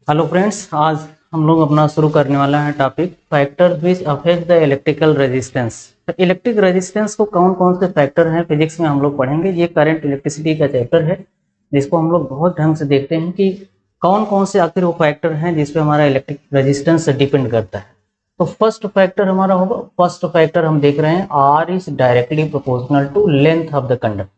Hello friends, आज हम लोग अपना शुरू करने वाला है topic factor which affect the electrical resistance. तो इलेक्ट्रिक रेजिस्टेंस को कौन कौन से फैक्टर हैं फिजिक्स में हम लोग पढ़ेंगे। ये करंट इलेक्ट्रिसिटी का चैप्टर है जिसको हम लोग बहुत ढंग से देखते हैं कि कौन कौन से आखिर वो फैक्टर हैं जिसपे हमारा इलेक्ट्रिक रेजिस्टेंस डिपेंड करता है। तो फर्स्ट फैक्टर हमारा होगा, फर्स्ट फैक्टर हम देख रहे हैं R is directly proportional to length of the conductor.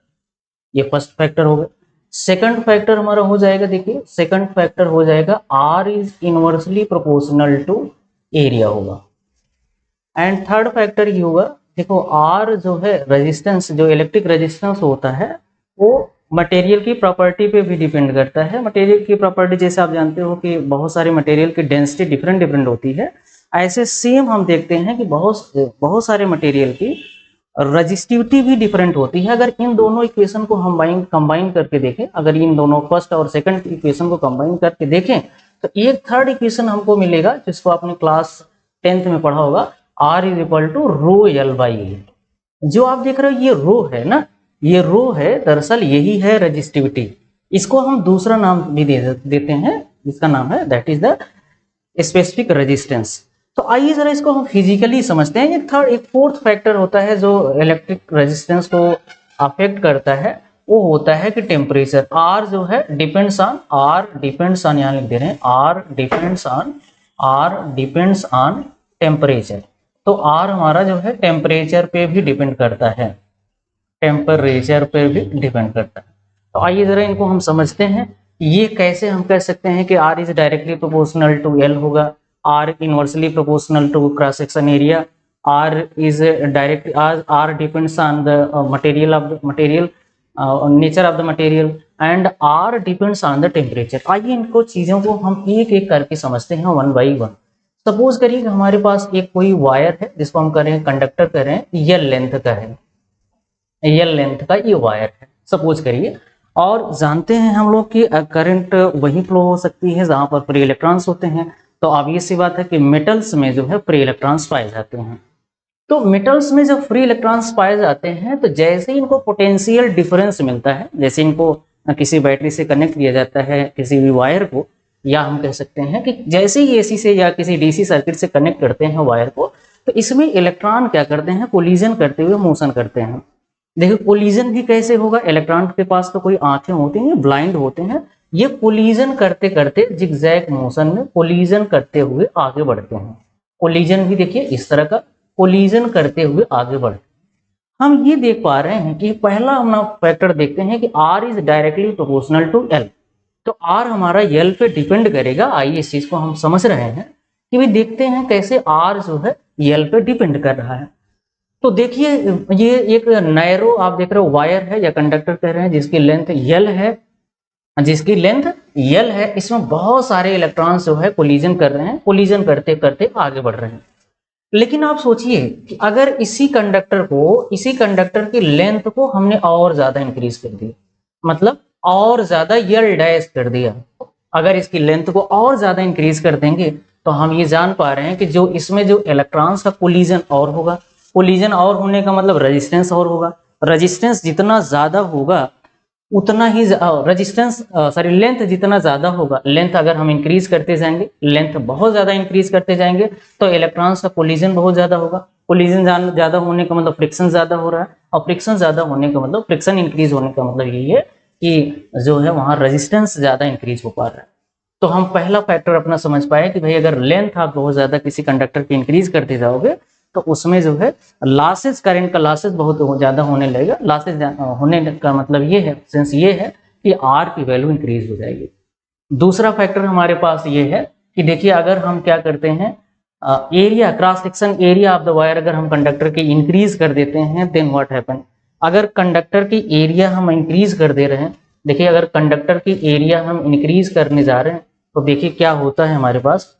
ये फर्स्ट फैक्टर होगा। सेकंड फैक्टर हमारा हो जाएगा, देखिए सेकंड फैक्टर हो जाएगा R is inversely proportional to area होगा। एंड थर्ड फैक्टर ये होगा, देखो आर जो है रेजिस्टेंस, जो इलेक्ट्रिक रेजिस्टेंस होता है वो मटेरियल की प्रॉपर्टी पे भी डिपेंड करता है। मटेरियल की प्रॉपर्टी जैसे आप जानते हो कि बहुत सारे मटेरियल की डेंसिटी डिफरेंट डिफरेंट होती है, ऐसे सेम हम देखते हैं कि बहुत सारे मटेरियल की रजिस्टिविटी भी डिफरेंट होती है। अगर इन दोनों इक्वेशन को हम कंबाइन करके देखें, अगर इन दोनों फर्स्ट और सेकंड इक्वेशन को कंबाइन करके देखें तो एक थर्ड इक्वेशन हमको मिलेगा जिसको आपने क्लास 10th में पढ़ा होगा, R is equal to rho L by A. जो आप देख रहे हो ये रो है ना, ये रो है, दरअसल यही है रजिस्टिविटी। इसको हम दूसरा नाम भी देते हैं जिसका नाम है that is the specific resistance. तो आइए जरा इसको हम फिजिकली समझते हैं। एक फोर्थ फैक्टर होता है जो इलेक्ट्रिक रेजिस्टेंस को अफेक्ट करता है, वो होता है कि टेम्परेचर। आर जो है डिपेंड्स ऑन यहाँ लिख दे रहे हैं आर डिपेंड्स ऑन टेम्परेचर। तो आर हमारा जो है टेम्परेचर पे भी डिपेंड करता है, टेम्परेचर पे भी डिपेंड करता है। तो आइए जरा इनको हम समझते हैं। ये कैसे हम कह सकते हैं कि R is directly proportional to L होगा, R inversely proportional to cross section area, R is direct R depends on the material nature of the material and R depends on the temperature. आइए इनको चीजों को हम एक एक करके समझते हैं वन बाई वन। सपोज करिए कि हमारे पास एक कोई वायर है जिसको हम करें कंडक्टर करें, ये लेंथ का है, एल लेंथ का ये वायर है सपोज करिए। और जानते हैं हम लोग कि करंट वही फ्लो हो सकती है जहां पर फ्री इलेक्ट्रॉन्स होते हैं। तो ऑब्वियस सी बात है कि मेटल्स में जो है फ्री इलेक्ट्रॉन्स पाए जाते हैं। तो मेटल्स में जब फ्री इलेक्ट्रॉन्स पाए जाते हैं तो जैसे ही इनको पोटेंशियल डिफरेंस मिलता है, जैसे इनको किसी बैटरी से कनेक्ट किया जाता है किसी भी वायर को, या हम कह सकते हैं कि जैसे ही एसी से या किसी डीसी सर्किट से कनेक्ट करते हैं वायर को, तो इसमें इलेक्ट्रॉन क्या करते हैं, कोलिजन करते हुए मोशन करते हैं। देखिए कोलिजन भी कैसे होगा, इलेक्ट्रॉन के पास तो कोई आंखें होती हैं, ब्लाइंड होते हैं, ये कोलिजन करते करते जिगजैग मोशन में कोलिजन करते हुए आगे बढ़ते हैं। कोलिजन भी देखिए इस तरह का कोलिजन करते हुए आगे बढ़ते हैं। हम ये देख पा रहे हैं कि पहला हम फैक्टर देखते हैं कि R is directly proportional to L. तो आर हमारा एल पे डिपेंड करेगा। आइए इस चीज को हम समझ रहे हैं कि भाई देखते हैं कैसे आर जो है एल पे डिपेंड कर रहा है। तो देखिए ये एक नैरो आप देख रहे हो वायर है या कंडक्टर कह रहे हैं जिसकी लेंथ यल है, इसमें बहुत सारे इलेक्ट्रॉन्स जो है कोलिजन कर रहे हैं, कोलिजन करते करते आगे बढ़ रहे हैं। लेकिन आप सोचिए कि अगर इसी कंडक्टर की लेंथ को हमने और ज्यादा इंक्रीज कर दिया, मतलब और ज्यादा यल डैश कर दिया, अगर इसकी लेंथ को और ज्यादा इंक्रीज कर देंगे तो हम ये जान पा रहे हैं कि जो इसमें जो इलेक्ट्रॉन्स का कोलिजन और होगा, कोलिजन और होने का मतलब रेजिस्टेंस और होगा। रेजिस्टेंस जितना ज्यादा होगा उतना ही लेंथ जितना ज्यादा होगा, लेंथ अगर हम इंक्रीज करते जाएंगे, लेंथ बहुत ज्यादा इंक्रीज करते जाएंगे तो इलेक्ट्रॉन्स का कोलिजन बहुत ज्यादा होगा। कोलिजन ज्यादा होने का मतलब फ्रिक्शन ज्यादा हो रहा है, और फ्रिक्शन ज्यादा होने का मतलब फ्रिक्शन इंक्रीज होने का मतलब यही है कि जो है वहां रेजिस्टेंस ज्यादा इंक्रीज हो पा रहा है। तो हम पहला फैक्टर अपना समझ पाए कि भाई अगर लेंथ आप बहुत ज्यादा किसी कंडक्टर की इंक्रीज करते जाओगे तो उसमें जो है लॉसेस, करंट का लॉसेस बहुत ज्यादा होने लगेगा। लॉसेस होने का मतलब ये है, सेंस ये है कि आर की वैल्यू इंक्रीज हो जाएगी। दूसरा फैक्टर हमारे पास ये है कि देखिए अगर हम क्या करते हैं, area cross section area of the wire अगर हम कंडक्टर की इंक्रीज कर देते हैं देन व्हाट हैपन। अगर कंडक्टर की एरिया हम इंक्रीज कर दे रहे हैं, देखिए अगर कंडक्टर की एरिया हम इंक्रीज करने जा रहे हैं तो देखिए क्या होता है हमारे पास।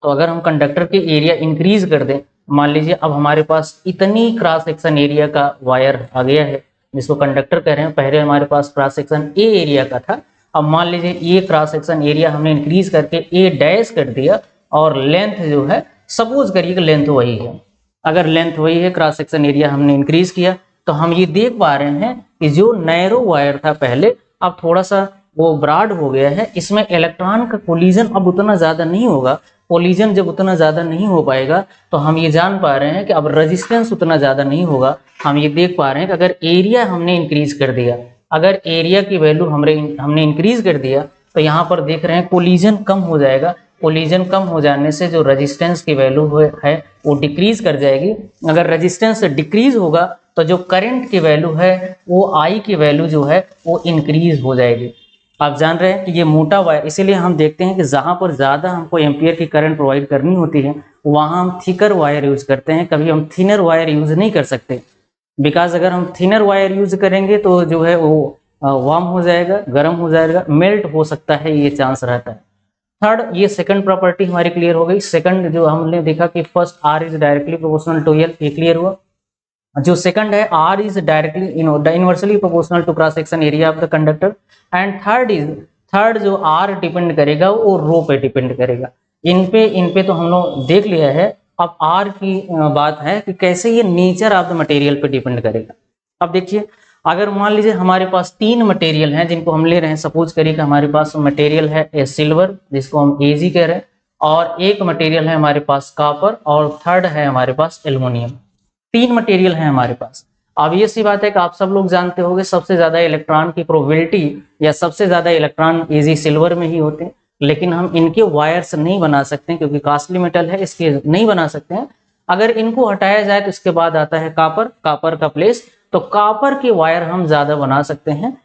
तो अगर हम कंडक्टर की एरिया इंक्रीज कर दें, मान लीजिए अब हमारे पास इतनी क्रॉस सेक्शन एरिया का वायर आ गया है जिसको कंडक्टर कह रहे हैं, पहले हमारे पास क्रॉस सेक्शन ए एरिया का था, अब मान लीजिए ये क्रॉस सेक्शन एरिया हमने इंक्रीज करके ए डैश कर दिया और लेंथ जो है सपोज करिए कि लेंथ वही है। अगर लेंथ वही है, क्रॉस सेक्शन एरिया हमने इंक्रीज किया, तो हम ये देख पा रहे हैं कि जो नैरो वायर था पहले अब थोड़ा सा वो ब्रॉड हो गया है, इसमें इलेक्ट्रॉन का कोलिजन अब उतना ज़्यादा नहीं होगा। कोलिजन जब उतना ज़्यादा नहीं हो पाएगा तो हम ये जान पा रहे हैं कि अब रेजिस्टेंस उतना ज़्यादा नहीं होगा। हम ये देख पा रहे हैं कि अगर एरिया हमने इंक्रीज कर दिया, अगर एरिया की वैल्यू हमने इंक्रीज कर दिया तो यहाँ पर देख रहे हैं कोलिजन कम हो जाएगा। कोलिजन कम हो जाने से जो रेजिस्टेंस की वैल्यू है वो डिक्रीज कर जाएगी। अगर रेजिस्टेंस डिक्रीज होगा तो जो करंट की वैल्यू है वो आई की वैल्यू जो है वो इंक्रीज हो जाएगी। आप जान रहे हैं कि ये मोटा वायर, इसीलिए हम देखते हैं कि जहाँ पर ज़्यादा हमको एम्पियर की करंट प्रोवाइड करनी होती है वहाँ हम थिकर वायर यूज करते हैं, कभी हम थिनर वायर यूज नहीं कर सकते। बिकॉज अगर हम थिनर वायर यूज करेंगे तो जो है वो वार्म हो जाएगा, गर्म हो जाएगा, मेल्ट हो सकता है, ये चांस रहता है। थर्ड, ये सेकंड प्रॉपर्टी हमारी क्लियर हो गई। सेकंड जो हमने देखा कि first R is directly proportional to L, ये क्लियर हुआ। जो सेकंड है R is directly inversely proportional to cross section area of the conductor. And third जो आर डिपेंड करेगा वो रो पे डिपेंड करेगा। इन पे तो हम लोग देख लिया है। अब आर की बात है कि कैसे ये नेचर ऑफ द मटेरियल पे डिपेंड करेगा। अब देखिए, अगर मान लीजिए हमारे पास तीन मटेरियल हैं जिनको हम ले रहे हैं, सपोज करिए कि हमारे पास मटेरियल है सिल्वर जिसको हम एजी कह रहे हैं, और एक मटेरियल है हमारे पास कॉपर, और थर्ड है हमारे पास एल्युमिनियम। तीन मटेरियल है हमारे पास। अब ये सी बात है कि आप सब लोग जानते होंगे सबसे ज्यादा इलेक्ट्रॉन की प्रोबेबिलिटी या सबसे ज्यादा इलेक्ट्रॉन एजी सिल्वर में ही होते हैं, लेकिन हम इनके वायर्स नहीं बना सकते क्योंकि कॉस्टली मेटल है, इसके नहीं बना सकते हैं। अगर इनको हटाया जाए तो इसके बाद आता है कॉपर का प्लेस, तो कॉपर के वायर हम ज्यादा बना सकते हैं।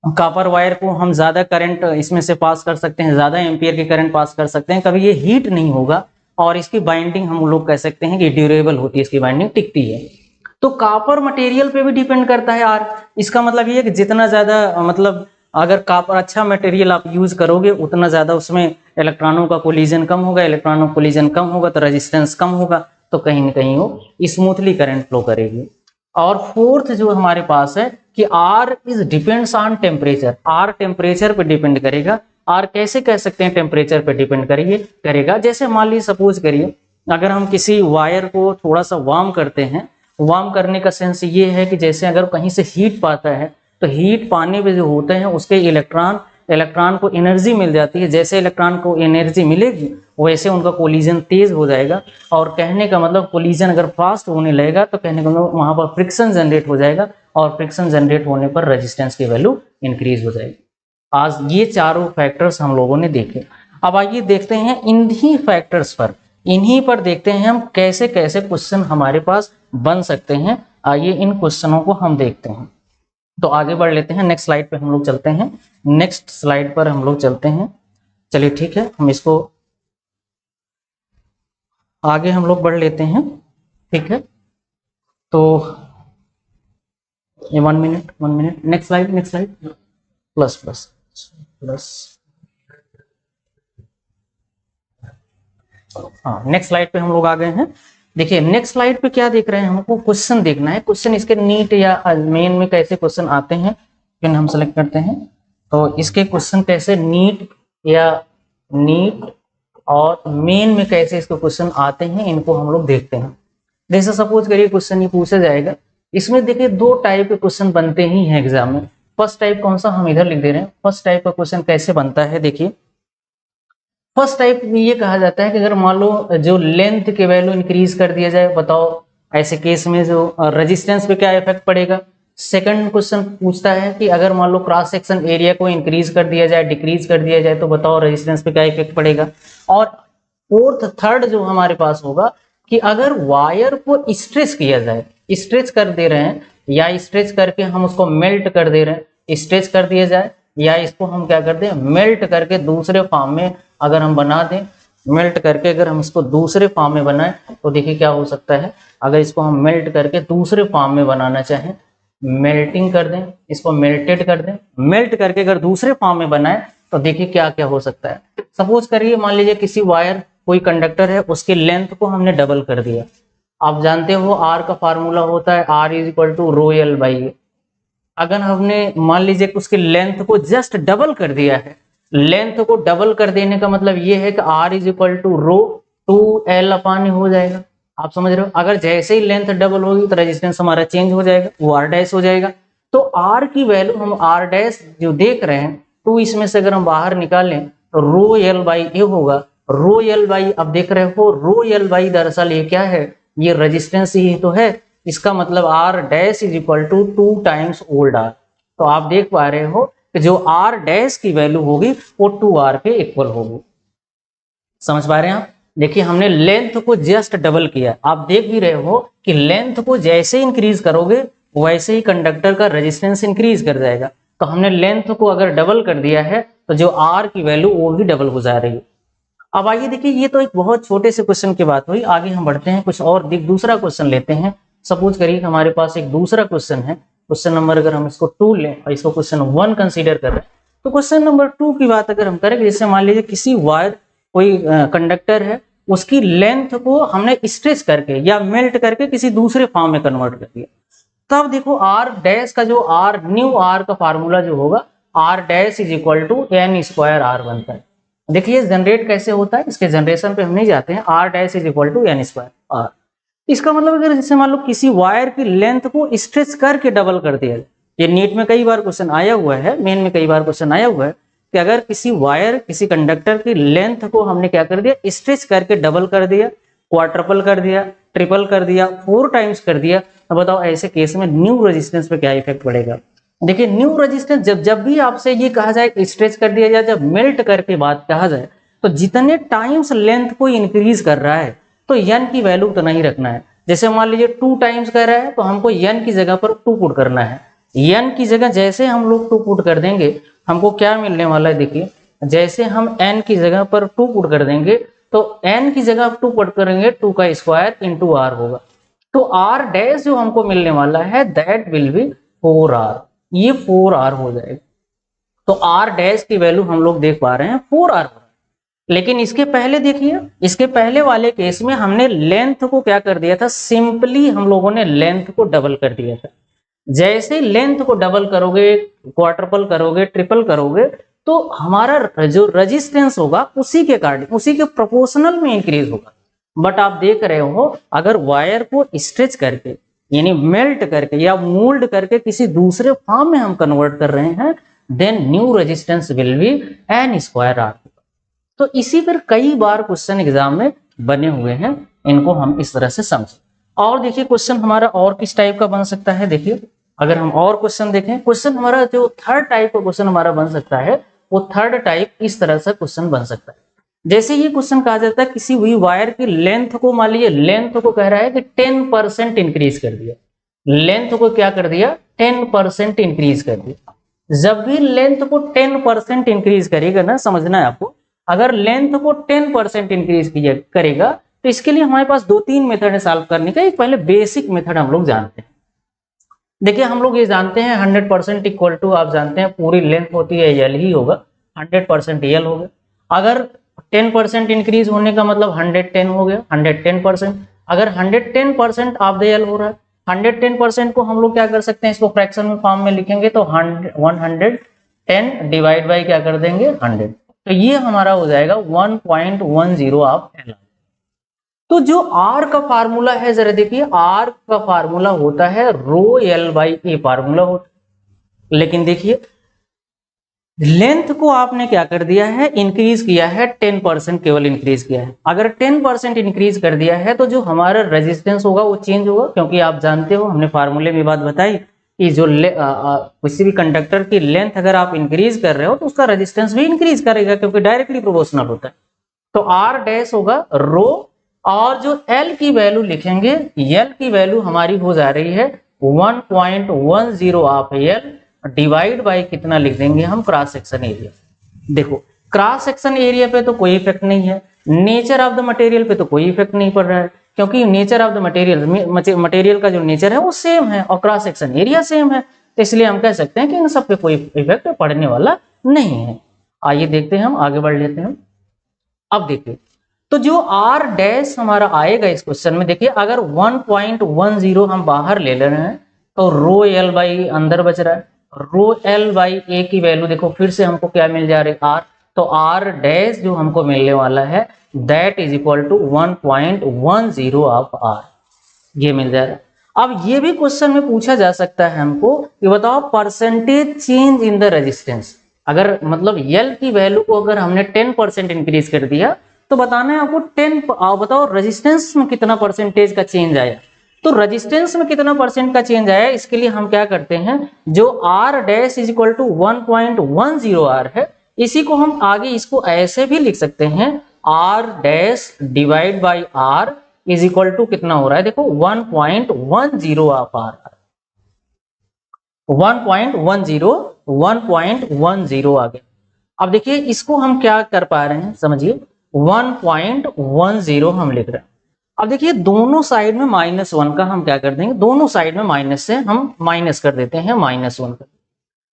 कॉपर वायर को हम ज्यादा करंट इसमें से पास कर सकते हैं, ज्यादा एम्पियर की करंट पास कर सकते हैं, कभी ये हीट नहीं होगा, और इसकी बाइंडिंग हम लोग कह सकते हैं कि ड्यूरेबल होती है, इसकी बाइंडिंग टिकती है। तो कॉपर मटेरियल पे भी डिपेंड करता है यार। इसका मतलब ये है कि जितना ज्यादा मतलब अगर कॉपर अच्छा मटेरियल आप यूज करोगे उतना ज्यादा उसमें इलेक्ट्रॉनों का कोलिजन कम होगा, इलेक्ट्रॉनों का कोलिजन कम होगा तो रेजिस्टेंस कम होगा, तो कहीं ना कहीं वो स्मूथली करंट फ्लो करेगी। और फोर्थ जो हमारे पास है कि R is depends on temperature, R temperature पे डिपेंड करेगा। आर कैसे कह सकते हैं टेम्परेचर पे डिपेंड करेगा। जैसे मान लीजिए सपोज करिए अगर हम किसी वायर को थोड़ा सा वार्म करते हैं, वार्म करने का सेंस ये है कि जैसे अगर कहीं से हीट पाता है तो हीट पाने पे जो होते हैं उसके इलेक्ट्रॉन को एनर्जी मिल जाती है। जैसे इलेक्ट्रॉन को एनर्जी मिलेगी वैसे उनका कोलिजन तेज हो जाएगा, और कहने का मतलब कोलिजन अगर फास्ट होने लगेगा तो कहने का मतलब वहां पर फ्रिक्शन जनरेट हो जाएगा, और फ्रिक्शन जनरेट होने पर रेजिस्टेंस की वैल्यू इंक्रीज हो जाएगी। आज ये चारों फैक्टर्स हम लोगों ने देखे। अब आइए देखते हैं इन्हीं फैक्टर्स पर, इन्हीं पर देखते हैं हम कैसे कैसे क्वेश्चन हमारे पास बन सकते हैं। आइए इन क्वेश्चनों को हम देखते हैं। तो आगे बढ़ लेते हैं, नेक्स्ट स्लाइड पे हम लोग चलते हैं। नेक्स्ट स्लाइड पर हम लोग चलते हैं। चलिए ठीक है, हम इसको आगे हम लोग बढ़ लेते हैं। ठीक है, तो ये 1 मिनट, नेक्स्ट स्लाइड प्लस हाँ, नेक्स्ट स्लाइड पे हम लोग आ गए हैं। देखिए नेक्स्ट स्लाइड पे क्या देख रहे हैं, हमको क्वेश्चन देखना है। क्वेश्चन इसके नीट या मेन में कैसे क्वेश्चन आते हैं, फिर हम सेलेक्ट करते हैं। तो इसके क्वेश्चन कैसे नीट और मेन में कैसे इसके क्वेश्चन आते हैं, इनको हम लोग देखते हैं। जैसे सपोज करिए क्वेश्चन ये पूछा जाएगा, इसमें देखिए दो टाइप के क्वेश्चन बनते ही हैं एग्जाम में। फर्स्ट टाइप कौन सा, हम इधर लिख दे रहे हैं। फर्स्ट टाइप का क्वेश्चन कैसे बनता है, देखिए फर्स्ट टाइप में ये कहा जाता है कि अगर मान लो जो लेंथ के वैल्यू इंक्रीज कर दिया जाए, बताओ ऐसे केस में जो रेजिस्टेंस पे क्या इफेक्ट पड़ेगा। सेकंड क्वेश्चन पूछता है कि अगर मान लो क्रॉस सेक्शन एरिया को इंक्रीज कर दिया जाए, डिक्रीज कर दिया जाए, तो बताओ रेजिस्टेंस पे क्या इफेक्ट पड़ेगा। और थर्ड जो हमारे पास होगा कि अगर वायर को स्ट्रेच किया जाए, स्ट्रेच कर दे रहे हैं या स्ट्रेच करके हम उसको मेल्ट कर दे रहे हैं, स्ट्रेच कर दिया जाए या इसको हम क्या कर दें, मेल्ट करके दूसरे फॉर्म में अगर हम बना दें, मेल्ट करके अगर हम इसको दूसरे फॉर्म में बनाएं तो देखिए क्या हो सकता है। अगर इसको हम मेल्ट करके दूसरे फॉर्म में बनाना चाहें, मेल्टिंग कर दें, इसको मेल्टेड कर दें, मेल्ट करके अगर दूसरे फॉर्म में बनाएं तो देखिए क्या क्या हो सकता है। सपोज करिए मान लीजिए किसी वायर, कोई कंडक्टर है, उसकी लेंथ को हमने डबल कर दिया। आप जानते हो आर का फार्मूला होता है R = ρl/a। अगर हमने मान लीजिए कि उसकी लेंथ को जस्ट डबल कर दिया है, लेंथ को डबल कर देने का मतलब ये है कि R = ρ2l/a हो जाएगा। आप समझ रहे हो, अगर जैसे ही लेंथ डबल होगी तो रेजिस्टेंस हमारा चेंज हो जाएगा, वो R' हो जाएगा। तो R की वैल्यू हम R' जो देख रहे हैं 2 इसमें से अगर हम बाहर निकालें तो रो एल बाई ए होगा। रो एल बाई, अब देख रहे हो रो एल बाई दरअसल ये क्या है, ये रेजिस्टेंस ही तो है। इसका मतलब R dash is equal to 2 times old R. तो आप देख पा रहे हो कि जो आर डैश की वैल्यू होगी वो 2r के इक्वल होगी। समझ पा रहे हैं आप? देखिए हमने लेंथ को जस्ट डबल किया। आप देख भी रहे हो कि लेंथ को जैसे इंक्रीज करोगे वैसे ही कंडक्टर का रेजिस्टेंस इंक्रीज कर जाएगा। तो हमने लेंथ को अगर डबल कर दिया है तो जो आर की वैल्यू वो भी डबल हो जा रही है। अब आइए देखिए, ये तो एक बहुत छोटे से क्वेश्चन की बात हुई, आगे हम बढ़ते हैं, कुछ और दूसरा क्वेश्चन लेते हैं। सपोज करिए हमारे पास एक दूसरा क्वेश्चन है, क्वेश्चन नंबर अगर हम इसको 2 लें और इसको क्वेश्चन 1 कंसीडर कर रहे हैं, तो क्वेश्चन नंबर 2 की बात अगर हम करें, जैसे मान लीजिए किसी वायर, कोई कंडक्टर है, उसकी लेंथ को हमने स्ट्रेच करके या मेल्ट करके किसी दूसरे फॉर्म में कन्वर्ट कर दिया। तब देखो आर डैश का जो आर न्यू आर का फार्मूला जो होगा, R dash is equal to n square R बनता है। देखिए जनरेट कैसे होता है, इसके जनरेशन पे हम नहीं जाते हैं। R dash is equal to n square R. इसका मतलब अगर जैसे मान लो किसी वायर की लेंथ को स्ट्रेच करके डबल कर दिया, ये नीट में कई बार क्वेश्चन आया हुआ है, मेन में कई बार क्वेश्चन आया हुआ है कि अगर किसी वायर, किसी कंडक्टर की लेंथ को हमने क्या कर दिया, स्ट्रेच करके डबल कर दिया, क्वाड्रपल कर दिया, ट्रिपल कर दिया, 4 टाइम्स कर दिया, तो बताओ ऐसे केस में न्यू रेजिस्टेंस पे क्या इफेक्ट पड़ेगा। देखिए न्यू रेजिस्टेंस जब भी आपसे ये कहा जाए स्ट्रेच कर दिया जाए, जब मेल्ट करके बात कहा जाए, तो जितने टाइम्स लेंथ को इंक्रीज कर रहा है तो n की वैल्यू उतना ही रखना है। जैसे मान लीजिए 2 टाइम्स कर रहा है तो हमको n की जगह पर 2 पुट करना है। n की जगह जैसे हम लोग 2 पुट कर देंगे, हमको क्या मिलने वाला है, देखिए जैसे हम n की जगह पर 2 पुट कर देंगे तो n की जगह 2 पुट करेंगे, 2 का स्क्वायर इंटू r होगा। तो r डैश जो हमको मिलने वाला है दैट विल बी 4r, ये 4r हो जाएगा। तो r डैश की वैल्यू हम लोग देख पा रहे हैं 4r। लेकिन इसके पहले देखिए, इसके पहले वाले केस में हमने लेंथ को क्या कर दिया था, सिंपली हम लोगों ने लेंथ को डबल कर दिया था। जैसे लेंथ को डबल करोगे, क्वाड्रपल करोगे, ट्रिपल करोगे, तो हमारा जो रेजिस्टेंस होगा उसी के अकॉर्डिंग, उसी के प्रोपोर्शनल में इंक्रीज होगा। बट आप देख रहे हो अगर वायर को स्ट्रेच करके यानी मेल्ट करके या मोल्ड करके किसी दूसरे फॉर्म में हम कन्वर्ट कर रहे हैं, then new resistance will be n square R. तो इसी पर कई बार क्वेश्चन एग्जाम में बने हुए हैं, इनको हम इस तरह से समझें। और देखिए क्वेश्चन हमारा और किस टाइप का बन सकता है, देखिए अगर हम और क्वेश्चन देखें, क्वेश्चन हमारा जो थर्ड टाइप का क्वेश्चन हमारा बन सकता है, वो थर्ड टाइप इस तरह से क्वेश्चन बन सकता है। जैसे ये क्वेश्चन कहा जाता है किसी हुई वायर की लेंथ को, मान लीजिए लेंथ को कह रहा है कि 10% इंक्रीज कर दिया, लेंथ को क्या कर दिया, 10% इंक्रीज कर दिया। जब भी लेंथ को 10% इंक्रीज करेगा ना, समझना है आपको, अगर लेंथ को 10% इंक्रीज करेगा तो इसके लिए हमारे पास 2-3 मेथड है सॉल्व करने का। एक पहले बेसिक मेथड हम लोग जानते हैं। देखिए हम लोग ये जानते हैं 100% इक्वल टू, आप जानते हैं पूरी लेंथ होती है एल ही होगा, 100% एल हो गया। अगर 10% इंक्रीज होने का मतलब 110 हो गया, 110%। अगर 110% ऑफ द एल हो रहा है, 110% को हम लोग क्या कर सकते हैं, इसको फ्रैक्शन में फॉर्म में लिखेंगे तो 110 डिवाइड बाई क्या कर देंगे 100, तो ये हमारा हो जाएगा 1.10 ऑफ एल। तो जो आर का फार्मूला है, जरा देखिए आर का फार्मूला होता है रो एल बाई ए फार्मूला होता है। लेकिन देखिए लेंथ को आपने क्या कर दिया है, इंक्रीज किया है, 10% केवल इंक्रीज किया है। अगर 10% इंक्रीज कर दिया है तो जो हमारा रेजिस्टेंस होगा वो चेंज होगा, क्योंकि आप जानते हो हमने फार्मूले में बात बताई कि जो किसी भी कंडक्टर की लेंथ अगर आप इंक्रीज कर रहे हो तो उसका रेजिस्टेंस भी इंक्रीज करेगा, क्योंकि डायरेक्टली प्रोपोर्शनल होता है। तो आर डैश होगा रो, और जो एल की वैल्यू लिखेंगे, एल की वैल्यू हमारी हो जा रही है 1.10 ऑफ एल डिवाइड बाय कितना लिख देंगे हम, क्रॉस सेक्शन एरिया। देखो क्रॉस सेक्शन एरिया पे तो कोई इफेक्ट नहीं है, नेचर ऑफ द मटेरियल पे तो कोई इफेक्ट नहीं पड़ रहा है, क्योंकि नेचर ऑफ द मटेरियल का जो नेचर है वो सेम है और क्रॉस सेक्शन एरिया सेम है, तो इसलिए हम कह सकते हैं कि इन सब पे कोई इफेक्ट पड़ने वाला नहीं है। आइए देखते हैं, हम आगे बढ़ लेते हैं। अब देखिए तो जो आर डैश हमारा आएगा इस क्वेश्चन में, देखिए अगर 1.10 हम बाहर ले रहे हैं तो रो एल बाई अंदर बच रहा है, रो एल बाई ए की वैल्यू देखो फिर से हमको क्या मिल जा रही है आर, तो आर डैश जो हमको मिलने वाला है that is equal to 1.10 of R, ये मिल जा रहा है। अब ये भी क्वेश्चन में पूछा जा सकता है हमको कि बताओ percentage change in the resistance, अगर मतलब यल की वैल्यू को अगर हमने 10% इंक्रीज कर दिया तो बताना है आपको 10, बताओ रेजिस्टेंस में कितना परसेंटेज का चेंज आया। तो रेजिस्टेंस में कितना परसेंट का चेंज आया, इसके लिए हम क्या करते हैं, जो R dash is equal to 1.10 R है, इसी को हम आगे इसको ऐसे भी लिख सकते हैं, R dash divide by R is equal to कितना हो रहा है, देखो 1.10 ऑफ R, 1.10 आ गया। अब देखिए इसको हम क्या कर पा रहे हैं, समझिए 1.10 हम लिख रहे हैं। अब देखिए दोनों साइड में -1 का हम क्या कर देंगे, दोनों साइड में माइनस से हम माइनस कर देते हैं -1 का।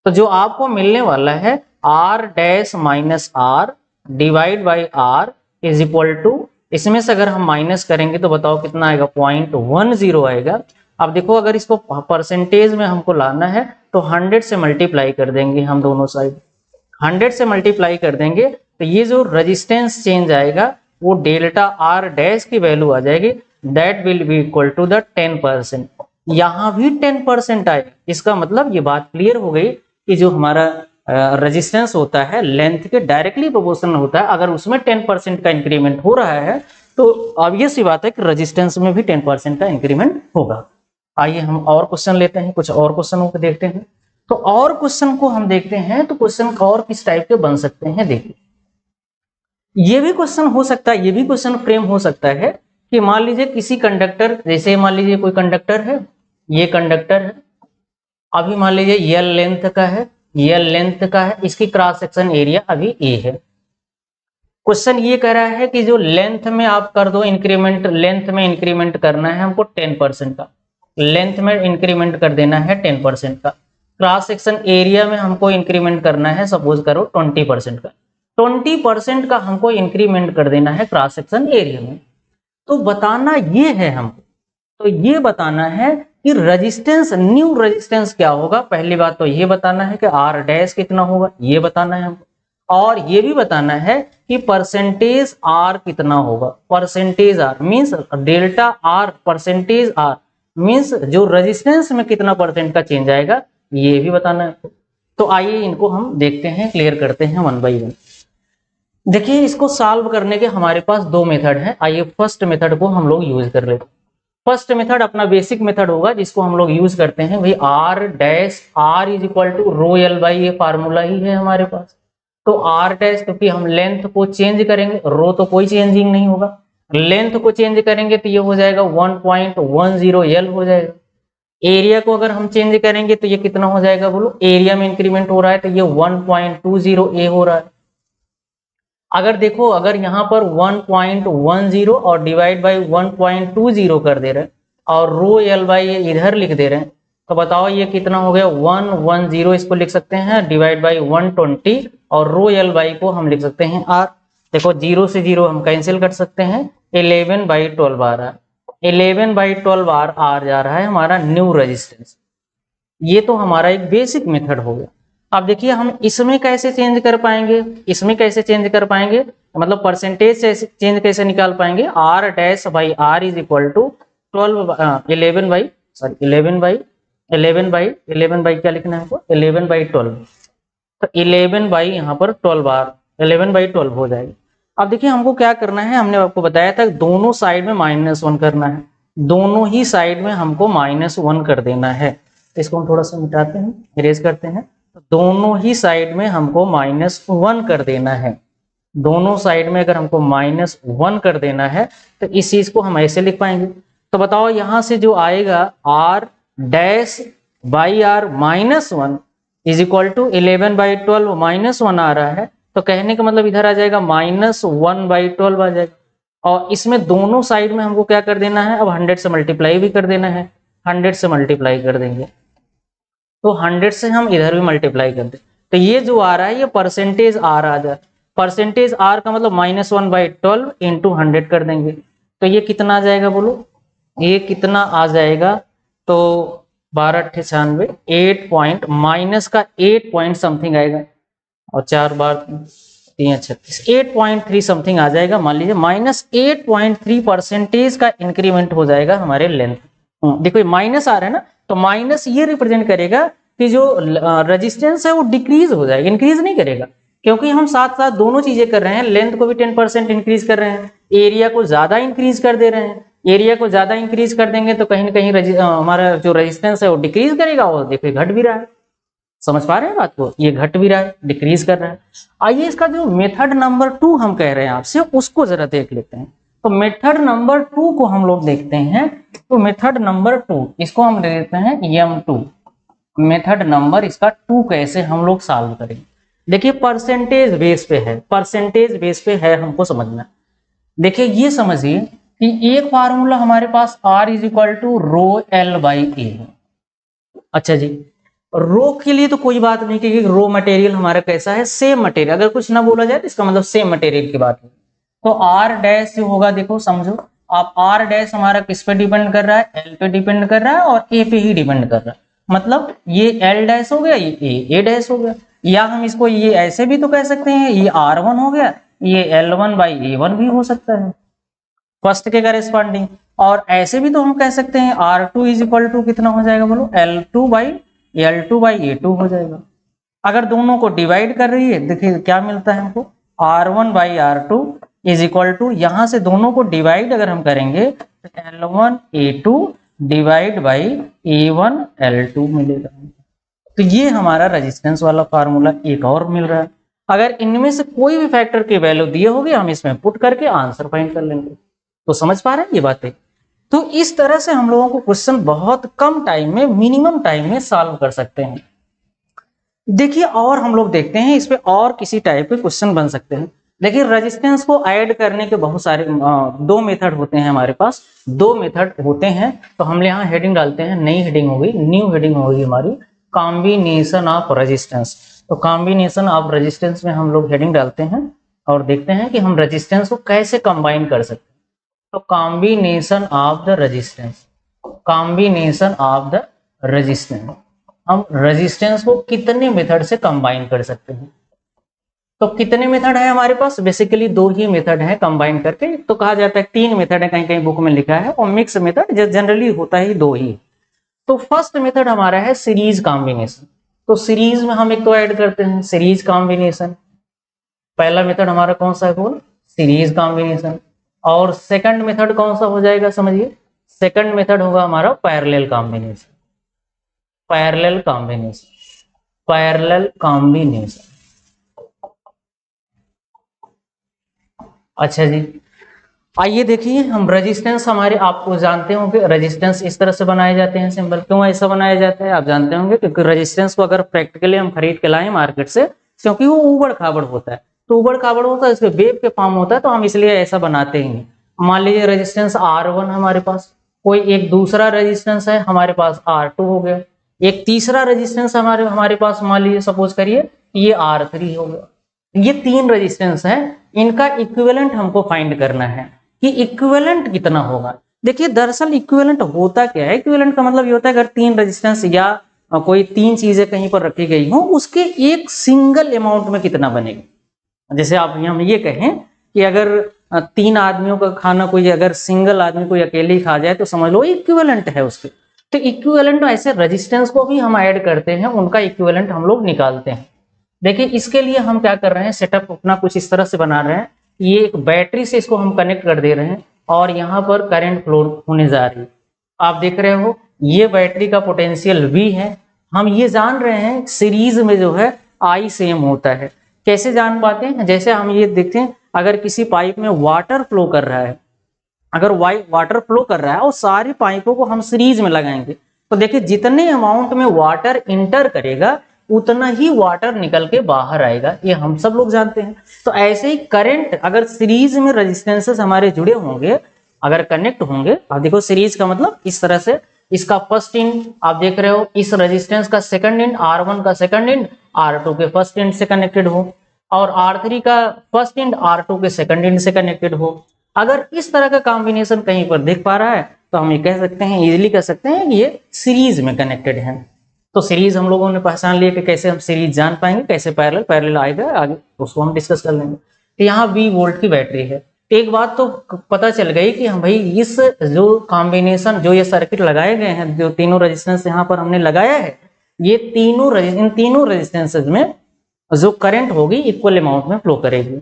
तो जो आपको मिलने वाला है R dash minus R divide by R is equal to, इसमें से अगर हम माइनस करेंगे तो बताओ कितना आएगा, 0.10 आएगा। अब देखो अगर इसको परसेंटेज में हमको लाना है तो 100 से मल्टीप्लाई कर देंगे हम दोनों साइड, 100 से मल्टीप्लाई कर देंगे तो ये जो रेजिस्टेंस चेंज आएगा वो डेल्टा R डैश की वैल्यू आ जाएगी, that will be equal to the 10%। यहाँ भी 10% आएगा, इसका मतलब ये बात क्लियर हो गई कि जो हमारा रेजिस्टेंस होता है लेंथ के डायरेक्टली प्रोपोर्शनल होता है, अगर उसमें 10% का इंक्रीमेंट हो रहा है तो ऑब्वियस सी बात है कि रेजिस्टेंस में भी 10% का इंक्रीमेंट होगा। आइए हम और क्वेश्चन लेते हैं, कुछ और क्वेश्चनों को देखते हैं। तो और क्वेश्चन को हम देखते हैं, तो क्वेश्चन और किस टाइप के बन सकते हैं, देखिए ये भी क्वेश्चन हो सकता है, ये भी क्वेश्चन फ्रेम हो सकता है कि मान लीजिए किसी कंडक्टर, जैसे मान लीजिए कोई कंडक्टर है, ये कंडक्टर है, अभी मान लीजिए यल लेंथ का है, यल लेंथ का है, इसकी क्रॉस सेक्शन एरिया अभी ए है। क्वेश्चन ये कह रहा है कि जो लेंथ में आप कर दो इंक्रीमेंट, लेंथ में इंक्रीमेंट करना है हमको 10% का, लेंथ में इंक्रीमेंट कर देना है 10% का, क्रॉस सेक्शन एरिया में हमको इंक्रीमेंट करना है सपोज करो 20% का, 20% का हमको इंक्रीमेंट कर देना है क्रॉस सेक्शन एरिया में। तो बताना ये है हमको, तो ये बताना है कि रेजिस्टेंस, न्यू रेजिस्टेंस क्या होगा। पहली बात तो ये बताना है कि R डैश कितना होगा, ये बताना है हमको, और ये भी बताना है कि परसेंटेज R कितना होगा, percentage R means delta R percentage R means जो रेजिस्टेंस में कितना परसेंट का चेंज आएगा, ये भी बताना है। तो आइए इनको हम देखते हैं, क्लियर करते हैं वन बाई वन। देखिए इसको सॉल्व करने के हमारे पास दो मेथड हैं, आइए फर्स्ट मेथड को हम लोग यूज कर लेते हैं। फर्स्ट मेथड अपना बेसिक मेथड होगा जिसको हम लोग यूज करते हैं, भाई R dash R is equal to rho L by, ये फार्मूला ही है हमारे पास। तो R डैश क्योंकि हम लेंथ को चेंज करेंगे, रो तो कोई चेंजिंग नहीं होगा, लेंथ को चेंज करेंगे तो ये हो जाएगा 1.10 L हो जाएगा। एरिया को अगर हम चेंज करेंगे तो ये कितना हो जाएगा बोलो, एरिया में इंक्रीमेंट हो रहा है तो ये 1.20 A हो रहा है। अगर देखो अगर यहाँ पर 1.10 और डिवाइड बाई 1.20 कर दे रहे हैं और रो एल बाई ये इधर लिख दे रहे हैं, तो बताओ ये कितना हो गया, 110 इसको लिख सकते हैं डिवाइड बाई 120 और रो एल बाई को हम लिख सकते हैं R। देखो 0 से 0 हम कैंसिल कर सकते हैं, 11/12 आ रहा है, 11/12 R जा रहा है हमारा न्यू रेजिस्टेंस। ये तो हमारा एक बेसिक मेथड हो गया। अब देखिए हम इसमें कैसे चेंज कर पाएंगे, इसमें कैसे चेंज कर पाएंगे, मतलब परसेंटेज से चेंज कैसे निकाल पाएंगे, R dash by R is equal to 11 by क्या लिखना है हमको, 11/12, तो 11 बाई यहाँ पर 12 11/12 हो जाएगी। अब देखिए हमको क्या करना है, हमने आपको बताया था दोनों साइड में -1 करना है, दोनों ही साइड में हमको -1 कर देना है। तो इसको हम थोड़ा सा मिटाते हैं, इरेज करते हैं, तो दोनों ही साइड में हमको -1 कर देना है, दोनों साइड में अगर हमको -1 कर देना है तो इस चीज को हम ऐसे लिख पाएंगे। तो बताओ यहाँ से जो आएगा R dash by R -1 is equal to 11/12 -1 आ रहा है, तो कहने का मतलब इधर आ जाएगा -1/12 आ जाएगा। और इसमें दोनों साइड में हमको क्या कर देना है, अब 100 से मल्टीप्लाई भी कर देना है, 100 से मल्टीप्लाई कर देंगे तो 100 से हम इधर भी मल्टीप्लाई कर दें, तो ये जो आ रहा है ये परसेंटेज R आ जाए, परसेंटेज R का मतलब -1/12 इंटू 100 कर देंगे, तो ये कितना आ जाएगा बोलो, ये कितना आ जाएगा, तो 12×96 8 पॉइंट माइनस का 8 पॉइंट समथिंग आएगा, और 4 बार 3 36 8.3 समथिंग आ जाएगा। मान लीजिए -8.3 परसेंटेज का इंक्रीमेंट हो जाएगा हमारे लेंथ। देखो ये माइनस आ रहा है ना, तो माइनस ये रिप्रेजेंट करेगा कि जो रेजिस्टेंस है वो डिक्रीज हो जाएगा, इंक्रीज नहीं करेगा, क्योंकि हम साथ साथ दोनों चीजें कर रहे हैं। लेंथ को भी 10% इंक्रीज कर रहे हैं, एरिया को ज्यादा इंक्रीज कर दे रहे हैं। एरिया को ज्यादा इंक्रीज कर देंगे तो कहीं ना कहीं हमारा जो रेजिस्टेंस है वो डिक्रीज करेगा, और देखिए घट भी रहा है। समझ पा रहे हैं बात को, ये घट भी रहा है, डिक्रीज कर रहा है। आइए इसका जो मेथड नंबर 2 हम कह रहे हैं आपसे, उसको जरा देख लेते हैं। तो मेथड नंबर 2 को हम लोग देखते हैं। तो मेथड नंबर 2 इसको हम ले लेते हैं M2। मेथड नंबर इसका 2 कैसे हम लोग सॉल्व करेंगे। देखिए परसेंटेज बेस पे है, परसेंटेज बेस पे है, हमको समझना। देखिए ये समझिए कि एक फार्मूला हमारे पास R is equal to rho L by A है। अच्छा जी, रो के लिए तो कोई बात नहीं, क्योंकि रो मटेरियल हमारा कैसा है, सेम मटेरियल। अगर कुछ ना बोला जाए तो इसका मतलब सेम मटेरियल की बात है। तो आर डैश जो होगा, देखो समझो आप, आर डैश हमारा किस पे डिपेंड कर रहा है, एल पे डिपेंड कर रहा है और ए पे ही डिपेंड कर रहा है। मतलब ये एल डैश हो गया, ये ए डैश हो गया, या हम इसको ये ऐसे भी तो कह सकते हैं, ये R1 हो गया, ये L1 बाई A1 भी हो सकता है फर्स्ट के करेस्पॉन्डिंग। और ऐसे भी तो हम कह सकते हैं R2 इज इक्वल टू कितना हो जाएगा बोलो, L2 बाई A2 हो जाएगा। अगर दोनों को डिवाइड कर रही है, देखिए क्या मिलता है हमको, R1 by R2 is equal to, यहां से दोनों को डिवाइड अगर हम करेंगे तो L1 A2 divide by A1 L2 मिलेगा। तो ये हमारा रेजिस्टेंस वाला फार्मूला एक और मिल रहा है। अगर इनमें से कोई भी फैक्टर की वैल्यू दिए होगी, हम इसमें पुट करके आंसर फाइंड कर लेंगे। तो समझ पा रहे हैं ये बातें। तो इस तरह से हम लोगों को क्वेश्चन बहुत कम टाइम में, मिनिमम टाइम में सॉल्व कर सकते हैं। देखिए और हम लोग देखते हैं इस पे और किसी टाइप के क्वेश्चन बन सकते हैं। देखिए रेजिस्टेंस को ऐड करने के बहुत सारे दो मेथड होते हैं हमारे पास, दो मेथड होते हैं। तो हम यहाँ हेडिंग डालते हैं, नई हेडिंग होगी, न्यू हेडिंग होगी हमारी, कॉम्बिनेशन ऑफ रेजिस्टेंस। तो कॉम्बिनेशन ऑफ रेजिस्टेंस में हम लोग हेडिंग डालते हैं और देखते हैं कि हम रेजिस्टेंस को कैसे कंबाइन कर सकते हैं। तो combination of the resistance, combination of the resistance, हम रेजिस्टेंस को कितने मेथड से कंबाइन कर सकते हैं। तो कितने मेथड है हमारे पास, बेसिकली दो ही मेथड है कंबाइन करके। तो कहा जाता है 3 मेथड है, कहीं कहीं बुक में लिखा है, और मिक्स मेथड जनरली होता ही 2 ही। तो फर्स्ट मेथड हमारा है सीरीज कॉम्बिनेशन। तो सीरीज में हम एक तो ऐड करते हैं सीरीज कॉम्बिनेशन। पहला मेथड हमारा कौन सा है, बोल सीरीज कॉम्बिनेशन। और सेकंड मेथड कौन सा हो जाएगा, समझिए सेकंड मेथड होगा हमारा parallel combination. Parallel combination, parallel combination. अच्छा जी, आइए देखिए हम रेजिस्टेंस हमारे, आपको जानते होंगे रेजिस्टेंस इस तरह से बनाए जाते हैं सिंबल। क्यों ऐसा बनाया जाता है आप जानते होंगे, क्योंकि रेजिस्टेंस को अगर प्रैक्टिकली हम खरीद के लाएं मार्केट से, क्योंकि वो उबड़ खाबड़ होता है, तो उबड़ खाबड़ होता है, इसमें वेव के फॉर्म होता है, तो हम इसलिए ऐसा बनाते ही नहीं। मान लीजिए रेजिस्टेंस R1 हमारे पास, कोई एक दूसरा रेजिस्टेंस है हमारे पास R2 हो गया, एक तीसरा रेजिस्टेंस हमारे पास मान लीजिए सपोज करिए ये R3 हो गया। ये 3 रेजिस्टेंस है, इनका इक्विवेलेंट हमको फाइंड करना है कि इक्विवेलेंट कितना होगा। देखिए दरअसल इक्विवेलेंट होता क्या है, इक्विवेलेंट का मतलब ये होता है अगर 3 रेजिस्टेंस या कोई 3 चीजें कहीं पर रखी गई हो, उसके एक सिंगल अमाउंट में कितना बनेगा। जैसे आप हम ये कहें कि अगर 3 आदमियों का खाना कोई अगर सिंगल आदमी कोई अकेले ही खा जाए तो समझ लो इक्विवेलेंट है उसके। तो इक्विवेलेंट ऐसे रेजिस्टेंस को भी हम ऐड करते हैं, उनका इक्विवेलेंट हम लोग निकालते हैं। देखिए इसके लिए हम क्या कर रहे हैं, सेटअप अपना कुछ इस तरह से बना रहे हैं, ये एक बैटरी से इसको हम कनेक्ट कर दे रहे हैं और यहाँ पर करंट फ्लो होने जा रही है। आप देख रहे हो ये बैटरी का पोटेंशियल V है। हम ये जान रहे हैं सीरीज में जो है I सेम होता है। कैसे जान पाते हैं, जैसे हम ये देखते हैं अगर किसी पाइप में वाटर फ्लो कर रहा है, अगर वाटर फ्लो कर रहा है और सारी पाइपों को हम सीरीज में लगाएंगे, तो देखिए जितने अमाउंट में वाटर इंटर करेगा उतना ही वाटर निकल के बाहर आएगा, ये हम सब लोग जानते हैं। तो ऐसे ही करंट अगर सीरीज में रेजिस्टेंसेस हमारे जुड़े होंगे, अगर कनेक्ट होंगे, आप देखो सीरीज का मतलब इस तरह से, इसका फर्स्ट इंड आप देख रहे हो, इस रेजिस्टेंस का सेकंड इंड R1 का सेकंड इंड R2 के फर्स्ट इंड से कनेक्टेड हो, और R3 का फर्स्ट इंड R2 के सेकंड इंड से कनेक्टेड हो। अगर इस तरह का कॉम्बिनेशन कहीं पर दिख पा रहा है तो हम ये कह सकते हैं, इजीली कह सकते हैं कि ये सीरीज में कनेक्टेड है। तो सीरीज हम लोगों ने पहचान लिया कि कैसे हम सीरीज जान पाएंगे, कैसे पैरेलल आएगा आगे उसको हम डिस्कस कर लेंगे। तो यहाँ 20 वोल्ट की बैटरी है। एक बात तो पता चल गई कि हम भाई इस जो कॉम्बिनेशन, जो ये सर्किट लगाए गए हैं, जो तीनों रेजिस्टेंस यहाँ पर हमने लगाया है, ये इन तीनों रेजिस्टेंसेज में जो करंट होगी इक्वल अमाउंट में फ्लो करेगी।